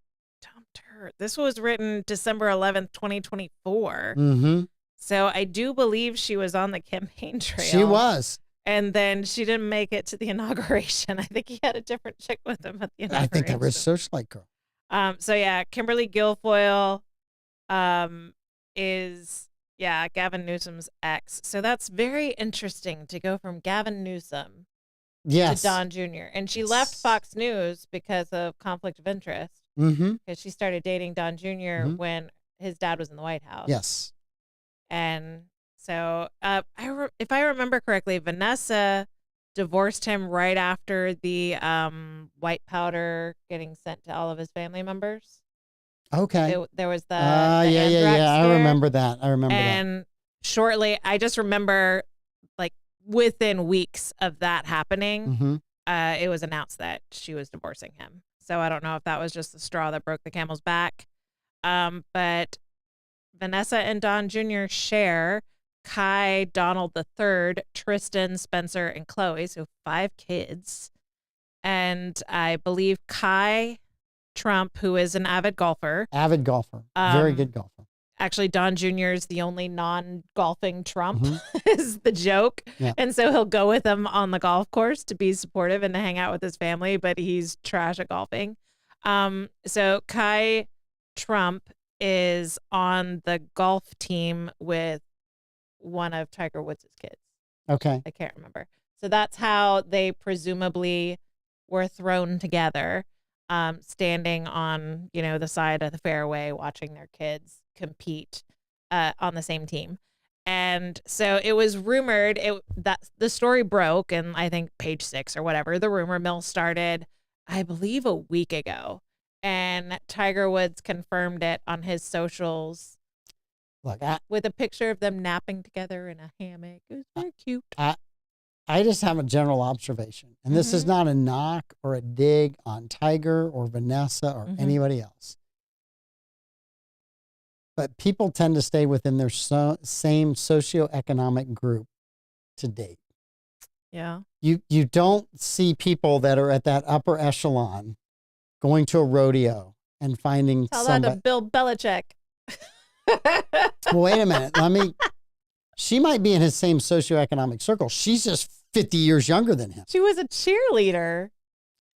dumped her. This was written December 11th, 2024. Mm-hmm. So I do believe she was on the campaign trail. She was. And then she didn't make it to the inauguration. I think he had a different chick with him at the inauguration. I think that was socialite girl. So yeah, Kimberly Guilfoyle is Gavin Newsom's ex. So that's very interesting to go from Gavin Newsom to Don Jr. And she left Fox News because of conflict of interest. Mm-hmm. Because she started dating Don Jr. when his dad was in the White House. Yes. And so if I remember correctly, Vanessa divorced him right after the white powder getting sent to all of his family members. Okay. There was the anthrax scare. I remember that. And shortly, I just remember like within weeks of that happening, it was announced that she was divorcing him. So I don't know if that was just the straw that broke the camel's back. But Vanessa and Don Jr. share Kai, Donald III, Tristan, Spencer, and Chloe. So 5 kids. And I believe Kai Trump, who is an avid golfer. Very good golfer. Actually, Don Jr. is the only non-golfing Trump, is the joke. Yeah. And so he'll go with him on the golf course to be supportive and to hang out with his family, but he's trash at golfing. So Kai Trump is on the golf team with one of Tiger Woods' kids. Okay. I can't remember. So that's how they presumably were thrown together, standing on, the side of the fairway, watching their kids compete on the same team. And so it was rumored that the story broke, and I think Page 6 or whatever, the rumor mill started, I believe, a week ago. And Tiger Woods confirmed it on his socials. Look, with a picture of them napping together in a hammock. It was very cute. I just have a general observation, and this is not a knock or a dig on Tiger or Vanessa or anybody else. But people tend to stay within their same socioeconomic group to date. Yeah. You don't see people that are at that upper echelon going to a rodeo and finding somebody. Tell that to Bill Belichick. Well, wait a minute. She might be in his same socioeconomic circle. She's just 50 years younger than him. She was a cheerleader.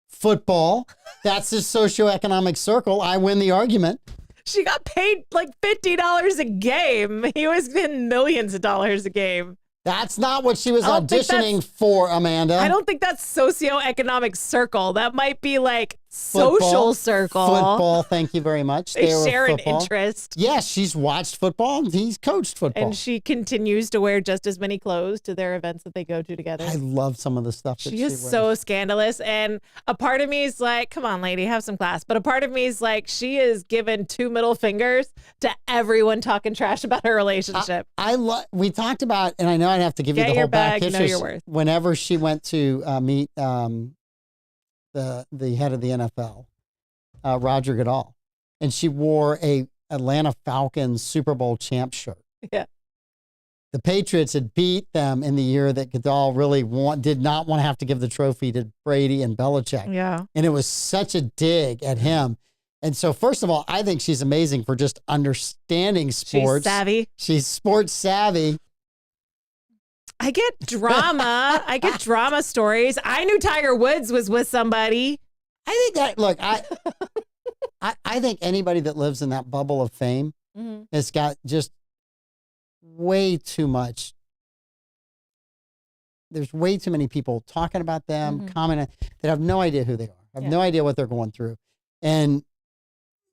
Football. That's his socioeconomic circle. I win the argument. She got paid like $50 a game. He was getting millions of dollars a game. That's not what she was auditioning for, Amanda. I don't think that's socioeconomic circle. That might be like social circle. Football, thank you very much. They share an interest. Yes, she's watched football and he's coached football. And she continues to wear just as many clothes to their events that they go to together. I love some of the stuff that she is wears. So scandalous. And a part of me is like, come on, lady, have some class. But a part of me is like, she is given 2 middle fingers to everyone talking trash about her relationship. We talked about, and I know I'd have to give you the whole back history. Know your worth. Whenever she went to meet the head of the NFL, Roger Goodell, and she wore a Atlanta Falcons Super Bowl champ shirt. Yeah. The Patriots had beat them in the year that Goodell really did not want to have to give the trophy to Brady and Belichick. Yeah. And it was such a dig at him. And so, first of all, I think she's amazing for just understanding sports. She's savvy. She's sports savvy. I get drama. I get drama stories. I knew Tiger Woods was with somebody. I think that, look, I think anybody that lives in that bubble of fame has got just way too much. There's way too many people talking about them, commenting, that have no idea who they are, have no idea what they're going through. And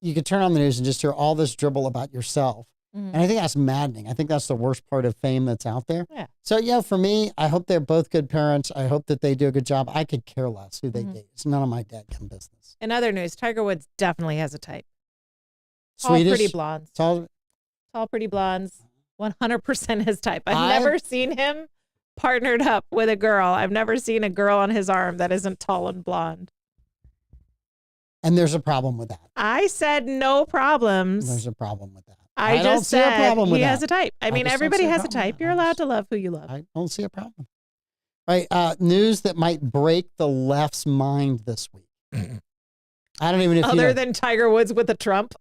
you could turn on the news and just hear all this dribble about yourself. And I think that's maddening. I think that's the worst part of fame that's out there. Yeah. So, yeah, for me, I hope they're both good parents. I hope that they do a good job. I could care less who they date. It's none of my dadgum business. In other news, Tiger Woods definitely has a type. Swedish, Tall, pretty blondes. Tall, pretty blondes. 100% his type. I've never seen him partnered up with a girl. I've never seen a girl on his arm that isn't tall and blonde. And there's a problem with that. I said no problems. There's a problem with that. I don't just see a said problem with he that. has a type. I mean, just don't everybody see a has a problem with type. that. You're allowed to love who you love. I don't see a problem. All right. News that might break the left's mind this week. I don't even know if Other than Tiger Woods with a Trump.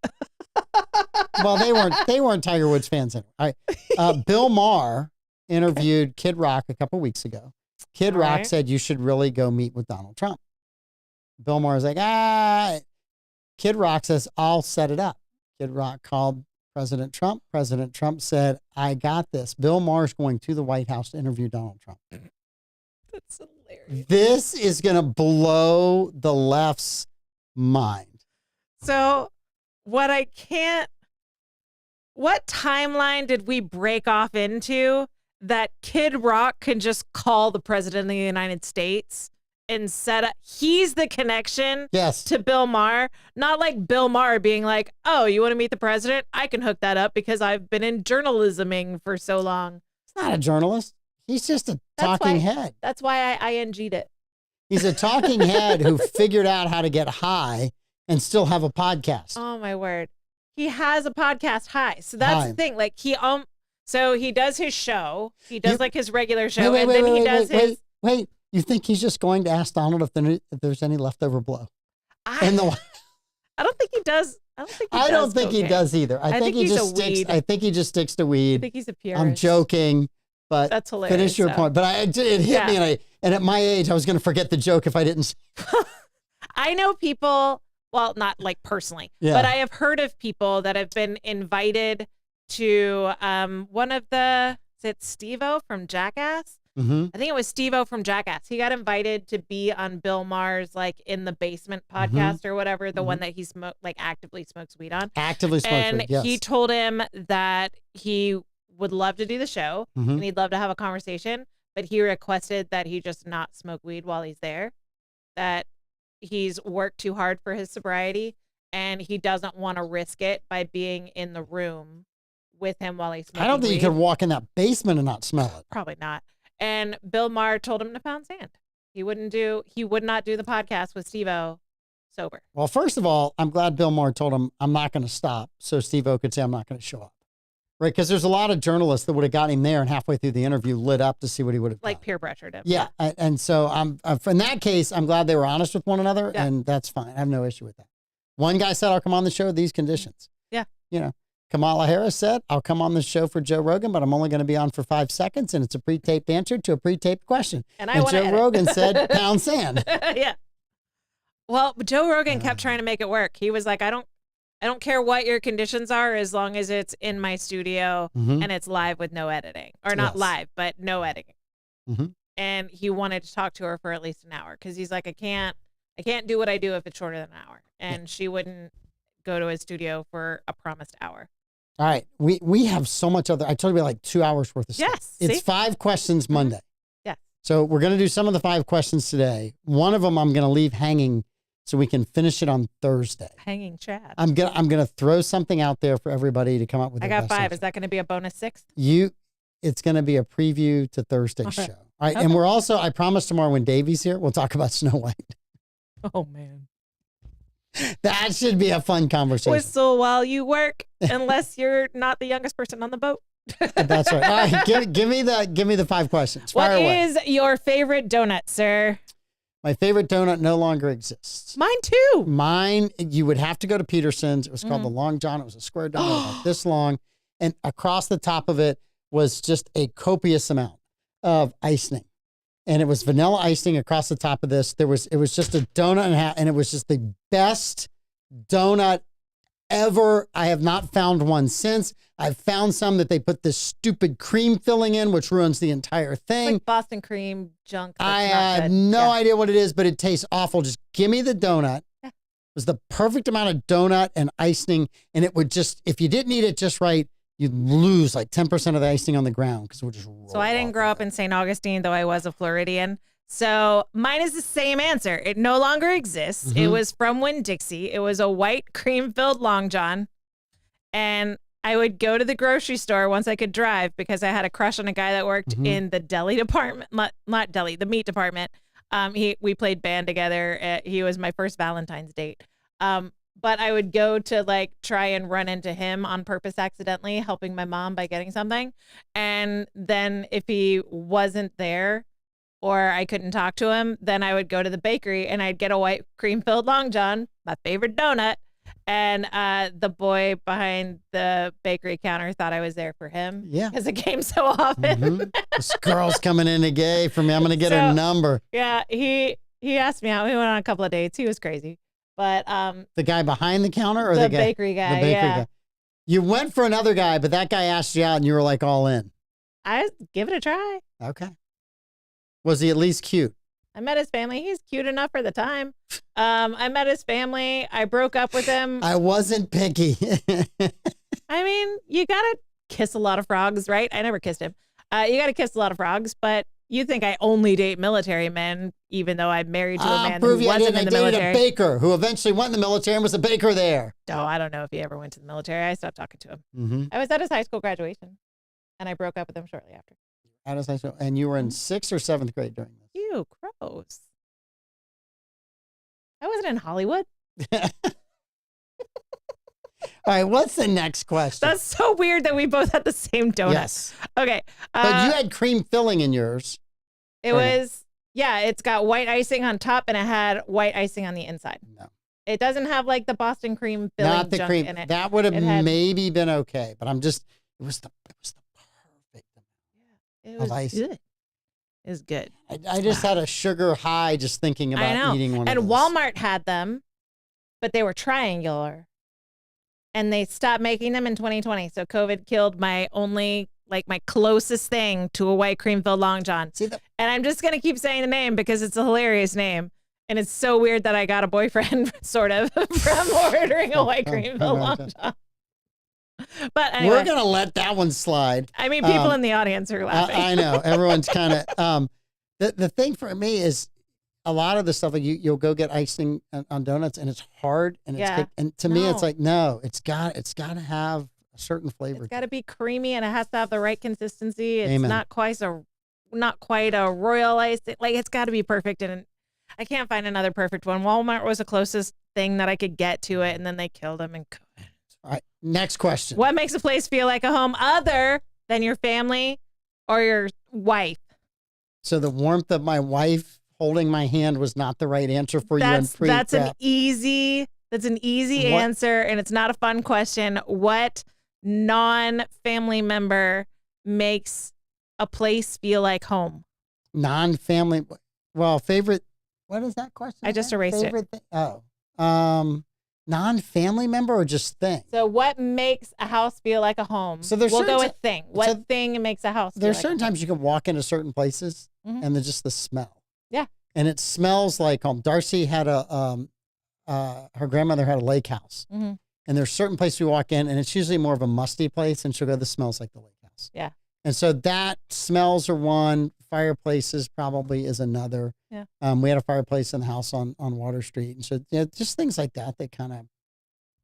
Well, they weren't Tiger Woods fans anyway. All right. Bill Maher interviewed Kid Rock a couple weeks ago. Kid Rock said you should really go meet with Donald Trump. Bill Maher was like, Kid Rock says, I'll set it up. Kid Rock called President Trump. President Trump said, I got this. Bill Maher's going to the White House to interview Donald Trump. That's hilarious. This is going to blow the left's mind. So what timeline did we break off into that Kid Rock can just call the president of the United States and set up? He's the connection to Bill Maher, not like Bill Maher being like, oh, you want to meet the president? I can hook that up because I've been in journalisming for so long. He's not a journalist. He's just a talking head. That's why I ING'd it. He's a talking head who figured out how to get high and still have a podcast. Oh my word. He has a podcast high. So that's the thing. Like so he does his show. He does like his regular show. Wait. You think he's just going to ask Donald if there's any leftover blow? I don't think he does. I don't think he does either. I think he just sticks to weed. I think he's a purist. I'm joking, but that's hilarious. Finish your point. But it hit me, and at my age, I was going to forget the joke if I didn't. I know people. Well, not like personally, but I have heard of people that have been invited to one of the. Is it Steve-O from Jackass? Mm-hmm. I think it was Steve-O from Jackass. He got invited to be on Bill Maher's like In the Basement podcast or whatever, the one that he actively smokes weed on. Actively smokes weed, yes. He told him that he would love to do the show and he'd love to have a conversation, but he requested that he just not smoke weed while he's there, that he's worked too hard for his sobriety and he doesn't want to risk it by being in the room with him while he's smoking I don't think weed. you could walk in that basement and not smell it. Probably not. And Bill Maher told him to pound sand. He would not do the podcast with Steve-O sober. Well, first of all, I'm glad Bill Maher told him, I'm not going to stop. So Steve-O could say, I'm not going to show up. Right? Because there's a lot of journalists that would have got him there and halfway through the interview lit up to see what he would have done. Like peer pressured him. Yeah. And so in that case, I'm glad they were honest with one another and that's fine. I have no issue with that. One guy said, I'll come on the show with these conditions. Yeah. You know, Kamala Harris said, I'll come on the show for Joe Rogan, but I'm only going to be on for 5 seconds and it's a pre-taped answer to a pre-taped question. And Joe Rogan said, pound sand. Yeah. Well, Joe Rogan kept trying to make it work. He was like, I don't care what your conditions are as long as it's in my studio and it's live with no editing. Or not live, but no editing. And he wanted to talk to her for at least an hour because he's like, I can't do what I do if it's shorter than an hour. And she wouldn't go to his studio for a promised hour. All right. We have so much I told you we had like 2 hours worth of stuff. Yes. It's 5 questions Monday. Yeah. So we're going to do some of the 5 questions today. One of them I'm going to leave hanging so we can finish it on Thursday. Hanging Chad. I'm gonna throw something out there for everybody to come up with. I got 5. Is that going to be a bonus 6th? It's going to be a preview to Thursday's show. All right. And we're also, I promise tomorrow when Davey's here, we'll talk about Snow White. Oh man. That should be a fun conversation. Whistle while you work, unless you're not the youngest person on the boat. That's right. All right, give me the 5 questions. Fire What away. is your favorite donut, sir? My favorite donut no longer exists. Mine too. Mine, you would have to go to Peterson's. It was called the Long John. It was a square donut about this long, and across the top of it was just a copious amount of icing. And it was vanilla icing across the top of this. It was just a donut and a half, and it was just the best donut ever. I have not found one since. I've found some that they put this stupid cream filling in, which ruins the entire thing. Like Boston cream junk. That's I not have good. no idea what it is, but it tastes awful. Just give me the donut. Yeah. It was the perfect amount of donut and icing, and it would just, if you didn't eat it just right, you'd lose like 10% of the icing on the ground because it would just roll. So I didn't grow up in St. Augustine, though I was a Floridian. So mine is the same answer. It no longer exists. It was from Winn-Dixie. It was a white cream-filled Long John. And I would go to the grocery store once I could drive because I had a crush on a guy that worked in the deli department, not deli, the meat department. We played band together. He was my first Valentine's date. But I would go to like try and run into him on purpose accidentally, helping my mom by getting something. And then if he wasn't there or I couldn't talk to him, then I would go to the bakery and I'd get a white cream filled Long John, my favorite donut. And the boy behind the bakery counter thought I was there for him. Yeah. Because it came so often. This girl's coming in to gay for me. I'm going to get her number. Yeah, he asked me out. We went on a couple of dates. He was crazy. But the guy behind the counter or the the guy? bakery guy. The bakery yeah. guy. You went for another guy, but that guy asked you out and you were like all in. I give it a try. Okay. Was he at least cute? I met his family. He's cute enough for the time. I met his family. I broke up with him. I wasn't picky. I mean, you gotta kiss a lot of frogs, right? I never kissed him. You gotta kiss a lot of frogs, but you think I only date military men, even though I'm married to a man who wasn't in the military. I dated a baker who eventually went in the military and was a baker there. No, I don't know if he ever went to the military. I stopped talking to him. Mm-hmm. I was at his high school graduation, and I broke up with him shortly after. How does I show? And you were in 6th or 7th grade during this? Ew, gross. I wasn't in Hollywood. All right, what's the next question? That's so weird that we both had the same donut. Yes. Okay. But you had cream filling in yours. It was, yeah, it's got white icing on top and it had white icing on the inside. No. It doesn't have like the Boston cream filling Not the junk cream. in it. That would have maybe been okay, but it was the perfect. It was ice. good. It was good. I just had a sugar high just thinking about eating one of And those. Walmart had them, but they were triangular. And they stopped making them in 2020. So COVID killed my only, like my closest thing to a white cream filled Long John. And I'm just going to keep saying the name because it's a hilarious name. And it's so weird that I got a boyfriend sort of from ordering a white cream filled Long John. But anyway, we're going to let that one slide. I mean, people in the audience are laughing. I know. Everyone's kind of, the thing for me is a lot of the stuff, like you'll go get icing on donuts and it's hard. And and to me, it's like, no, it's got to have a certain flavor. It's got to be creamy and it has to have the right consistency. It's Amen. not quite a royal ice. Like it's got to be perfect. And I can't find another perfect one. Walmart was the closest thing that I could get to it. And then they killed them and all right, next question. What makes a place feel like a home other than your family or your wife? So the warmth of my wife holding my hand was not the right answer for you. That's an easy answer, and it's not a fun question. What non-family member makes a place feel like home? Non-family. Well, favorite. What is that question? I just erased favorite it. Non-family member or just thing? So what makes a house feel like a home? So we'll go with thing. What thing makes a house feel There's like certain times you can walk into certain places and there's just the smell. Yeah. And it smells like home. Darcy had her grandmother had a lake house. Mm-hmm. And there's certain places we walk in and it's usually more of a musty place and she'll go, this smells like the lake house. Yeah. And so that smells are one. Fireplaces probably is another. Yeah. We had a fireplace in the house on Water Street. And so just things like that kind of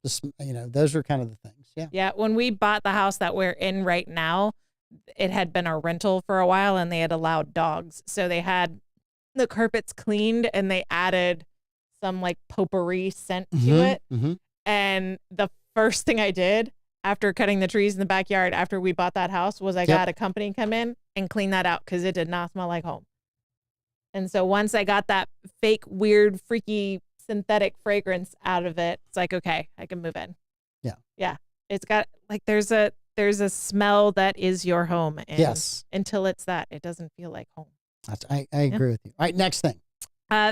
just, those are kind of the things. Yeah. Yeah. When we bought the house that we're in right now, it had been a rental for a while and they had allowed dogs. So they had the carpets cleaned and they added some like potpourri scent to Mhm, it. mhm. And the first thing I did after cutting the trees in the backyard after we bought that house was I got a company come in and clean that out because it did not smell like home. And so once I got that fake, weird, freaky synthetic fragrance out of it, it's like, okay, I can move in. Yeah. Yeah. It's got like there's a smell that is your home. And Yes. until it's that, it doesn't feel like home. I agree with you. All right, next thing.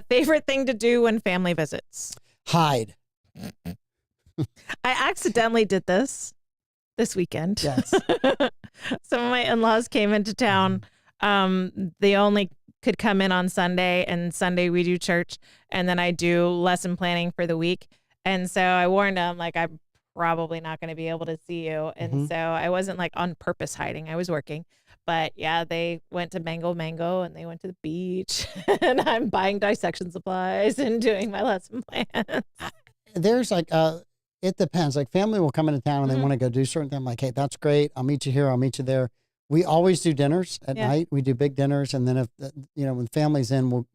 Favorite thing to do when family visits. Hide. I accidentally did this weekend. Yes. Some of my in-laws came into town. They only could come in on Sunday, and Sunday we do church, and then I do lesson planning for the week. And so I warned them, like, I'm probably not going to be able to see you. And so I wasn't like on purpose hiding. I was working. But yeah, they went to Mango and they went to the beach and I'm buying dissection supplies and doing my lesson plans. There's like, it depends. Like family will come into town and they want to go do certain things. I'm like, hey, that's great. I'll meet you here. I'll meet you there. We always do dinners at night. We do big dinners. And then if, when family's in,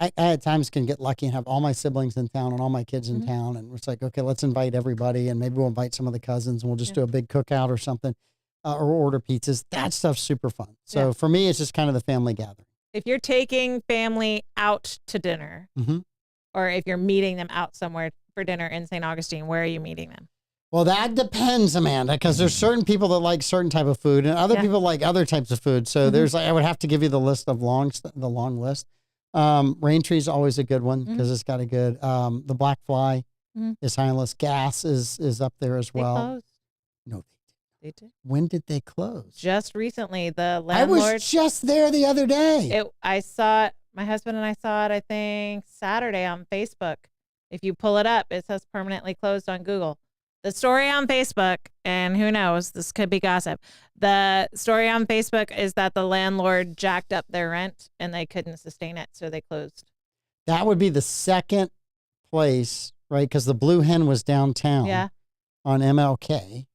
I at times can get lucky and have all my siblings in town and all my kids in town. And it's like, okay, let's invite everybody. And maybe we'll invite some of the cousins and we'll just do a big cookout or something. Or order pizzas. That stuff's super fun. So for me, it's just kind of the family gathering. If you're taking family out to dinner, or if you're meeting them out somewhere for dinner in St. Augustine, where are you meeting them? Well, that depends, Amanda, because there's certain people that like certain type of food and other people like other types of food. So there's like, I would have to give you the list of the long list. Rain Tree is always a good one because it's got a good, the Black Fly is high on the list. Gas is up there as well. They closed. No, they did. When did they close? Just recently. The landlord. I was just there the other day. I saw it. My husband and I saw it, I think, Saturday on Facebook. If you pull it up, it says permanently closed on Google. The story on Facebook, and who knows, this could be gossip. The story on Facebook is that the landlord jacked up their rent and they couldn't sustain it, so they closed. That would be the second place, right? Because the Blue Hen was downtown on MLK.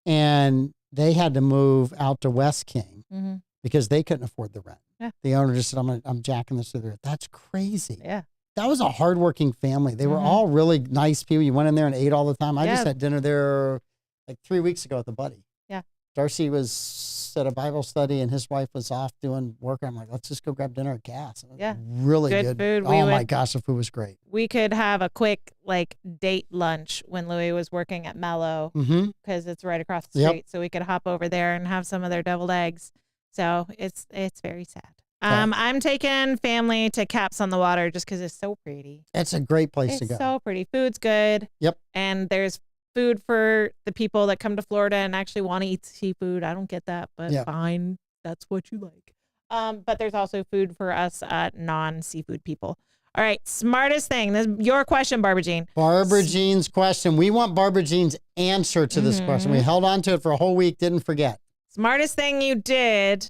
And they had to move out to West King because they couldn't afford the rent. Yeah. The owner just said, I'm jacking this through the rent. That's crazy. Yeah. That was a hardworking family. They were all really nice people. You went in there and ate all the time. I just had dinner there like 3 weeks ago with a buddy. Yeah. Darcy was at a Bible study and his wife was off doing work. I'm like, let's just go grab dinner at Gas. Yeah. Really good food. Oh my gosh, the food was great. We could have a quick like date lunch when Louis was working at Mellow because it's right across the street. So we could hop over there and have some of their deviled eggs. So it's very sad. I'm taking family to Caps on the Water just because it's so pretty. It's a great place to go. It's so pretty. Food's good. Yep. And there's food for the people that come to Florida and actually want to eat seafood. I don't get that, but fine. That's what you like. But there's also food for us non-seafood people. All right. Smartest thing. This is your question, Barbara Jean. Barbara Jean's question. We want Barbara Jean's answer to this question. We held on to it for a whole week. Didn't forget. Smartest thing you did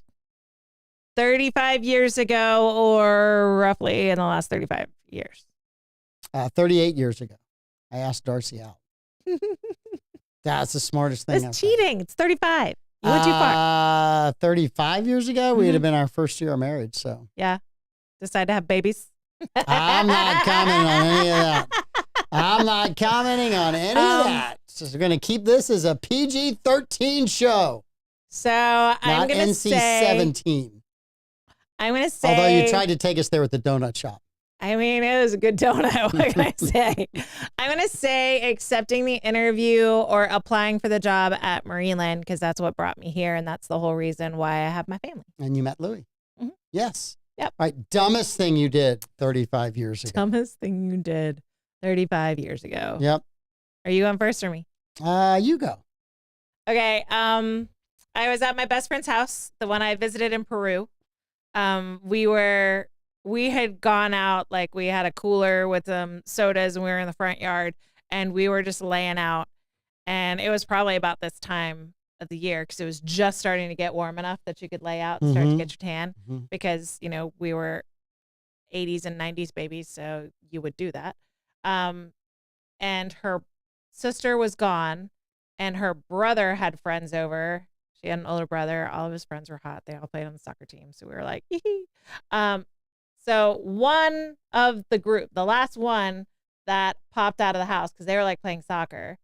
35 years ago or roughly in the last 35 years? 38 years ago. I asked Darcy out. That's the smartest thing. It's cheating. It's 35. You went too far. 35 years ago, we'd have been our first year of marriage. So yeah. Decide to have babies. I'm not commenting on any of that. I'm not commenting on any of that. So we're going to keep this as a PG-13 show. So I'm going to say NC-17. I'm going to say. Although you tried to take us there with the donut shop. I mean, it was a good donut. What can I say? I'm going to say accepting the interview or applying for the job at Marineland because that's what brought me here. And that's the whole reason why I have my family. And you met Louis. Yes. Yep. All right. Dumbest thing you did 35 years ago. Dumbest thing you did 35 years ago. Yep. Are you going first or me? You go. Okay. I was at my best friend's house, the one I visited in Peru. We had gone out, like we had a cooler with some sodas and we were in the front yard and we were just laying out. And it was probably about this time of the year because it was just starting to get warm enough that you could lay out and start to get your tan because, we were 80s and 90s babies. So you would do that. And her sister was gone and her brother had friends over. She had an older brother. All of his friends were hot. They all played on the soccer team. So we were like, So one of the group, the last one that popped out of the house, because they were like playing soccer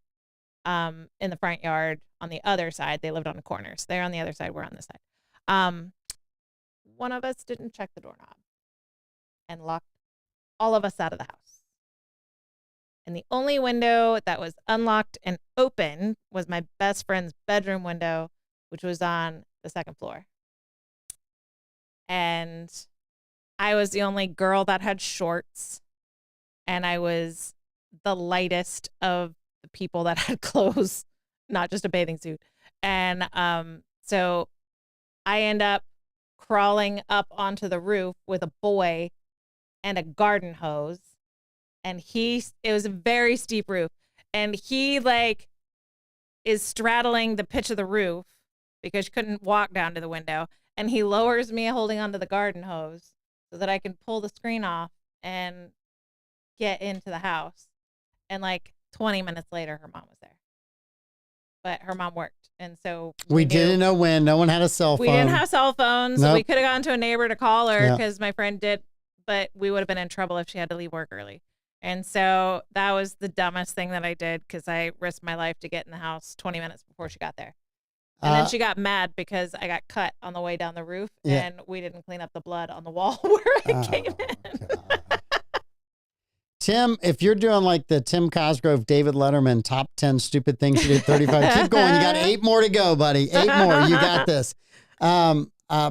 in the front yard on the other side. They lived on a corner. So they're on the other side. We're on this side. One of us didn't check the doorknob and locked all of us out of the house. And the only window that was unlocked and open was my best friend's bedroom window, which was on the second floor. And I was the only girl that had shorts, and I was the lightest of the people that had clothes, not just a bathing suit. And so I end up crawling up onto the roof with a boy and a garden hose. And it was a very steep roof. And he like is straddling the pitch of the roof because she couldn't walk down to the window. And he lowers me holding onto the garden hose so that I can pull the screen off and get into the house. And like 20 minutes later, her mom was there. But her mom worked. And so we didn't know when. No one had a cell phone. We didn't have cell phones. Nope. We could have gone to a neighbor to call her because my friend did, but we would have been in trouble if she had to leave work early. And so that was the dumbest thing that I did because I risked my life to get in the house 20 minutes before she got there. And then she got mad because I got cut on the way down the roof and we didn't clean up the blood on the wall where I came in. Tim, if you're doing like the Tim Cosgrove, David Letterman top 10 stupid things you did 35, keep going. You got 8 more to go, buddy. 8 more. You got this.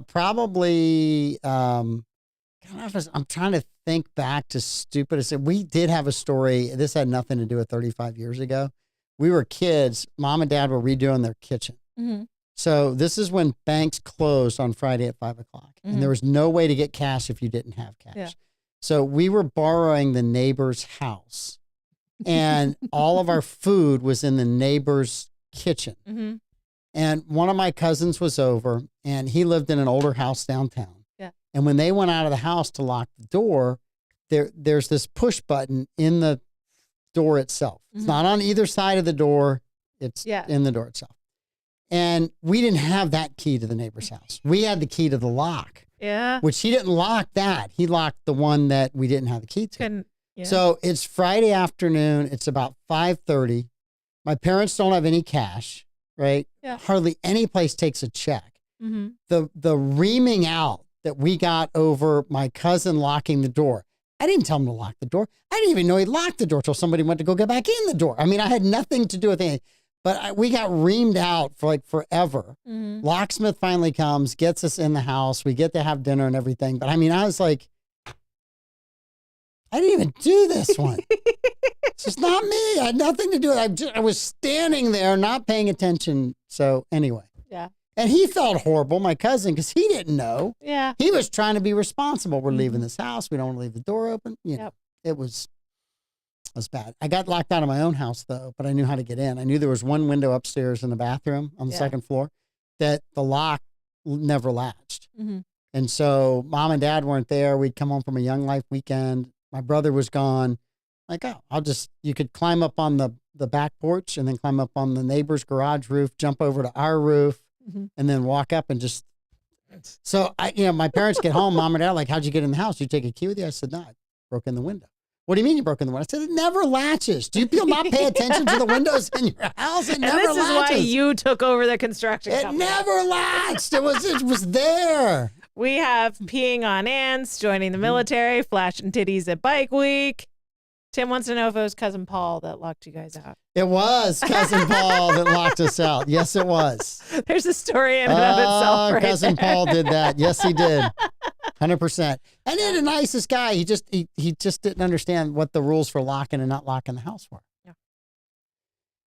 Probably, I'm trying to think back to stupidest. We did have a story. This had nothing to do with 35 years ago. We were kids. Mom and dad were redoing their kitchen. Mm-hmm. So this is when banks closed on Friday at 5 o'clock. Mm-hmm. And there was no way to get cash if you didn't have cash. Yeah. So we were borrowing the neighbor's house. And all of our food was in the neighbor's kitchen. Mm-hmm. And one of my cousins was over, and he lived in an older house downtown. Yeah. And when they went out of the house to lock the door, there's this push button in the door itself. It's not on either side of the door. It's in the door itself. And we didn't have that key to the neighbor's house. We had the key to the lock. Yeah. Which he didn't lock that. He locked the one that we didn't have the key to. Yeah. So it's Friday afternoon. It's about 5:30. My parents don't have any cash, right? Yeah. Hardly any place takes a check. Mm-hmm. The reaming out that we got over my cousin locking the door. I didn't tell him to lock the door. I didn't even know he locked the door till somebody went to go get back in the door. I mean, I had nothing to do with anything. But we got reamed out for like forever. Mm-hmm. Locksmith finally comes, gets us in the house. We get to have dinner and everything. But I mean, I was like, I didn't even do this one. It's just not me. I had nothing to do with it. I was standing there not paying attention. So anyway. Yeah. And he felt horrible, my cousin, because he didn't know. Yeah. He was trying to be responsible. We're leaving this house. We don't want to leave the door open. You know, it was bad. I got locked out of my own house, though, but I knew how to get in. I knew there was one window upstairs in the bathroom on the second floor that the lock never latched. Mm-hmm. And so mom and dad weren't there. We'd come home from a Young Life weekend. My brother was gone. Like, oh, you could climb up on the back porch and then climb up on the neighbor's garage roof, jump over to our roof, and then walk up and just. So, my parents get home, mom and dad are like, how'd you get in the house? You take a key with you? I said, no, I broke in the window. What do you mean you broke in the window? I said, it never latches. Do you not pay attention to the windows in your house? It never latches. This is why you took over the construction company. It never latched. It was there. We have peeing on ants, joining the military, flashing titties at Bike Week. Tim wants to know if it was Cousin Paul that locked you guys out. It was Cousin Paul that locked us out. Yes, it was. There's a story in and of itself right Cousin there. Paul did that. Yes, he did. 100%. And then the nicest guy. He just didn't understand what the rules for locking and not locking the house were. Yeah.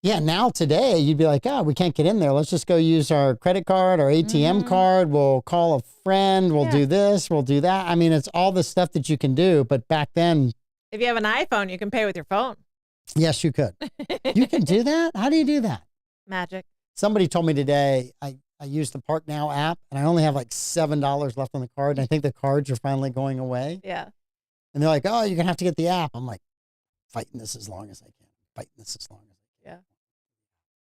Yeah, now today you'd be like, we can't get in there. Let's just go use our credit card, our ATM card. We'll call a friend. We'll do this. We'll do that. I mean, it's all the stuff that you can do. But back then. If you have an iPhone, you can pay with your phone. Yes, you could. You can do that? How do you do that? Magic. Somebody told me today, I used the Park Now app, and I only have like $7 left on the card, and I think the cards are finally going away. Yeah. And they're like, oh, you're going to have to get the app. I'm like, fighting this as long as I can. Yeah.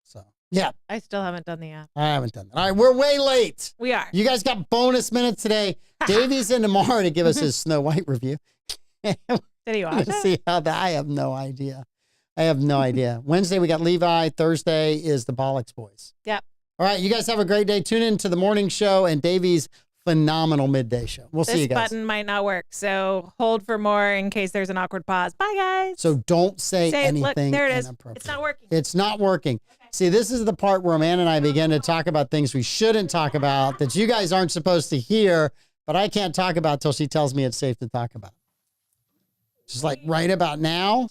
So Yeah, I still haven't done the app. I haven't done that. All right, we're way late. We are. You guys got bonus minutes today. Davey's in tomorrow to give us his Snow White review. Did he watch it? See how that? I have no idea. Wednesday, we got Levi. Thursday is the Bollocks Boys. Yep. All right, you guys have a great day. Tune in to the morning show and Davey's phenomenal midday show. We'll see you guys. This button might not work, so hold for more in case there's an awkward pause. Bye, guys. So don't say anything look, there it is. inappropriate. It's not working. It's not working. Okay. See, this is the part where Amanda and I begin to talk about things we shouldn't talk about that you guys aren't supposed to hear, but I can't talk about till she tells me it's safe to talk about. Just like right about now.